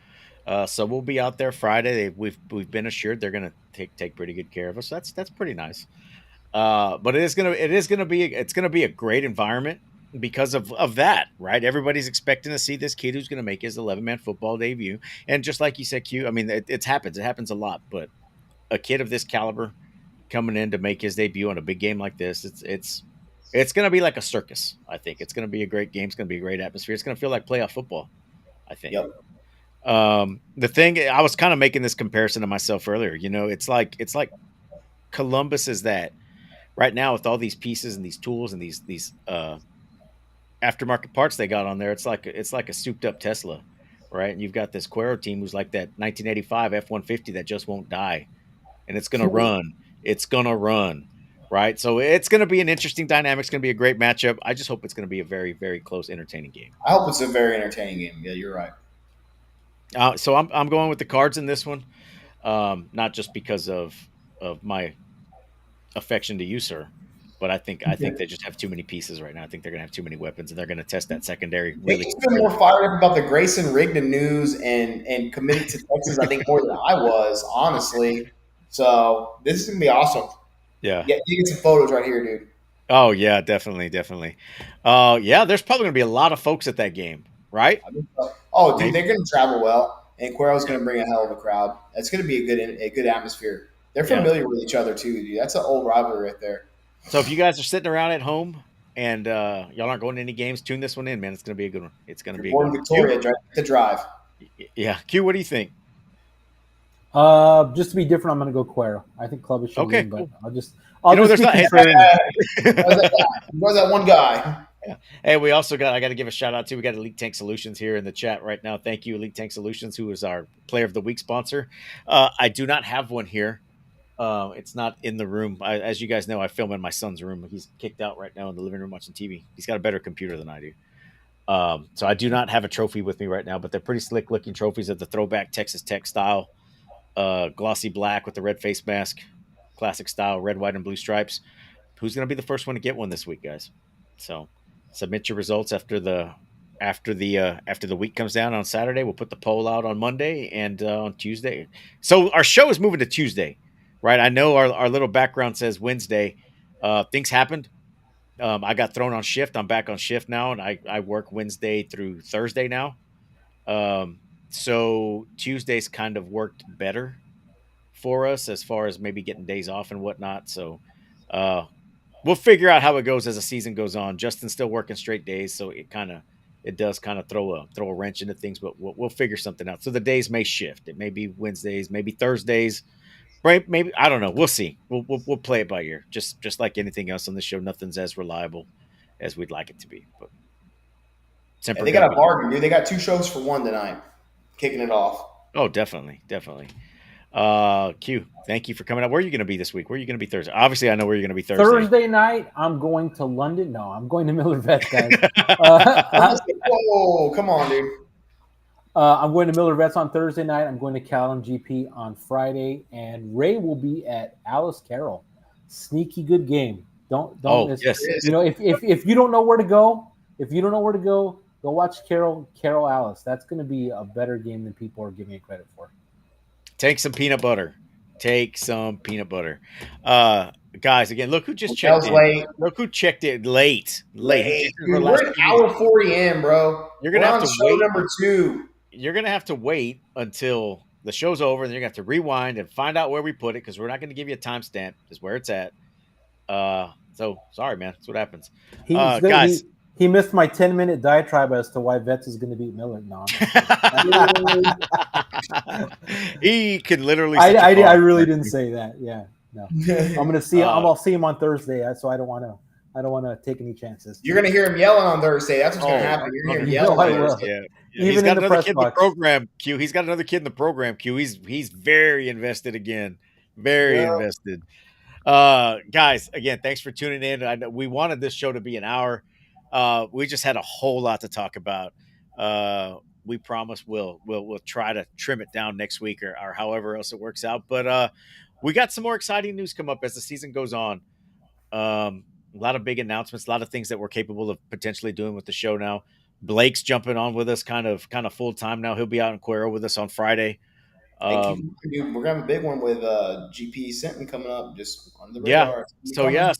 so we'll be out there Friday. We've been assured they're going to take pretty good care of us. So that's pretty nice. But it's gonna be a great environment because of that, right? Everybody's expecting to see this kid who's going to make his 11-man football debut, and just like you said, Q. I mean, it happens a lot, but a kid of this caliber coming in to make his debut on a big game like this, it's going to be like a circus. I think it's going to be a great game. It's going to be a great atmosphere. It's going to feel like playoff football, I think. Yep. The thing, I was kind of making this comparison to myself earlier. It's like Columbus is that right now with all these pieces and these tools and these aftermarket parts they got on there. It's like a souped up Tesla, right? And you've got this Cuero team who's like that 1985 F-150 that just won't die, and it's going to run. It's going to run. Right. So it's going to be an interesting dynamic. It's going to be a great matchup. I just hope it's going to be a very, very close, entertaining game. I hope it's a very entertaining game. Yeah, you're right. So I'm going with the Cards in this one, not just because of my affection to you, sir, but I think they just have too many pieces right now. I think they're going to have too many weapons, and they're going to test that secondary. Really, he's been more fired up about the Grayson Rigdon news and committing to Texas, I think, more than I was, honestly. So this is going to be awesome. Yeah, you get some photos right here, dude. Oh yeah, definitely. Yeah, there's probably going to be a lot of folks at that game, right? Oh, dude, they're going to travel well, and Cuero's going to bring a hell of a crowd. It's going to be a good atmosphere. They're familiar with each other too, dude. That's an old rivalry right there. So if you guys are sitting around at home and y'all aren't going to any games, tune this one in, man. It's going to be a good one. It's going to be a good one. Victoria to drive. Yeah, Q. What do you think? Just to be different, I'm going to go Cuero. I think Columbus should win, but I'll just there's not that one guy. Yeah. Hey, I got to give a shout out to. We got Elite Tank Solutions here in the chat right now. Thank you, Elite Tank Solutions, who is our Player of the Week sponsor. I do not have one here. It's not in the room. As you guys know, I film in my son's room. He's kicked out right now in the living room watching TV. He's got a better computer than I do. So I do not have a trophy with me right now, but they're pretty slick looking trophies of the throwback Texas Tech style. Glossy black with the red face mask, classic style, red, white, and blue stripes. Who's going to be the first one to get one this week, guys? So submit your results after the week comes down on Saturday. We'll put the poll out on Monday and on Tuesday. So our show is moving to Tuesday, right? I know our little background says Wednesday. Things happened. I got thrown on shift. I'm back on shift now, and I work Wednesday through Thursday now. So Tuesday's kind of worked better for us as far as maybe getting days off and whatnot. So we'll figure out how it goes as the season goes on. Justin's still working straight days, so it does kind of throw a wrench into things, but we'll figure something out. So the days may shift. It may be Wednesdays, maybe Thursdays, right? Maybe, I don't know. We'll see. We'll play it by ear. Just like anything else on the show, nothing's as reliable as we'd like it to be. But they got a bargain, dude. They got 2 shows for one tonight. Kicking it off. Oh, definitely. Q, thank you for coming out. Where are you going to be this week? Where are you going to be Thursday? Obviously, I know where you're going to be Thursday. Thursday night, I'm going to London. No, I'm going to Miller Vets, guys. Whoa, come on, dude. I'm going to Miller Vets on Thursday night. I'm going to Callum GP on Friday, and Ray will be at Alice Carroll. Sneaky good game. Don't miss. Yes. If you don't know where to go, go watch Carroll Alice. That's going to be a better game than people are giving it credit for. Take some peanut butter. Take some peanut butter. Guys, again, look who just checked Miguel's in. late. Look who checked in late. He Late. checked in for Dude, the last we're an 2 minutes. hour 40 in, bro. You're gonna We're have on to show wait. number 2. You're gonna have to wait until the show's over, and you're gonna have to rewind and find out where we put it because we're not gonna give you a timestamp. Is where it's at. So sorry, man. That's what happens. Guys, he missed my 10-minute diatribe as to why Vets is going to beat Miller. No, he can literally. I really didn't say that. Yeah, no. I'm gonna see. I'll see him on Thursday, so I don't want to take any chances. You're gonna hear him yelling on Thursday. That's what's gonna happen. You're gonna hear him yelling. I will. Yeah. Even He's got in the another press kid in the box. program, Q. He's got another kid in the program, Q. He's very invested again. Very invested. Guys, again, thanks for tuning in. I know we wanted this show to be an hour. We just had a whole lot to talk about. We promise we'll try to trim it down next week or however else it works out. But we got some more exciting news come up as the season goes on. A lot of big announcements, a lot of things that we're capable of potentially doing with the show now. Blake's jumping on with us kind of full time now. He'll be out in Cuero with us on Friday. We're gonna have a big one with GP Sinton coming up just on the radar. So guys,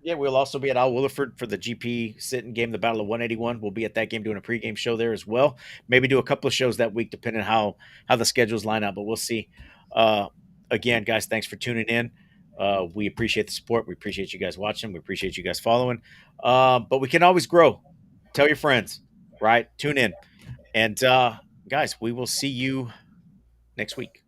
we'll also be at Al Williford for the GP Sinton game, the Battle of 181. We'll be at that game doing a pregame show there as well. Maybe do a couple of shows that week depending on how the schedules line up, but we'll see. Again, guys, thanks for tuning in. We appreciate the support. We appreciate you guys watching. We appreciate you guys following. But we can always grow. Tell your friends, right? Tune in. And guys, we will see you next week.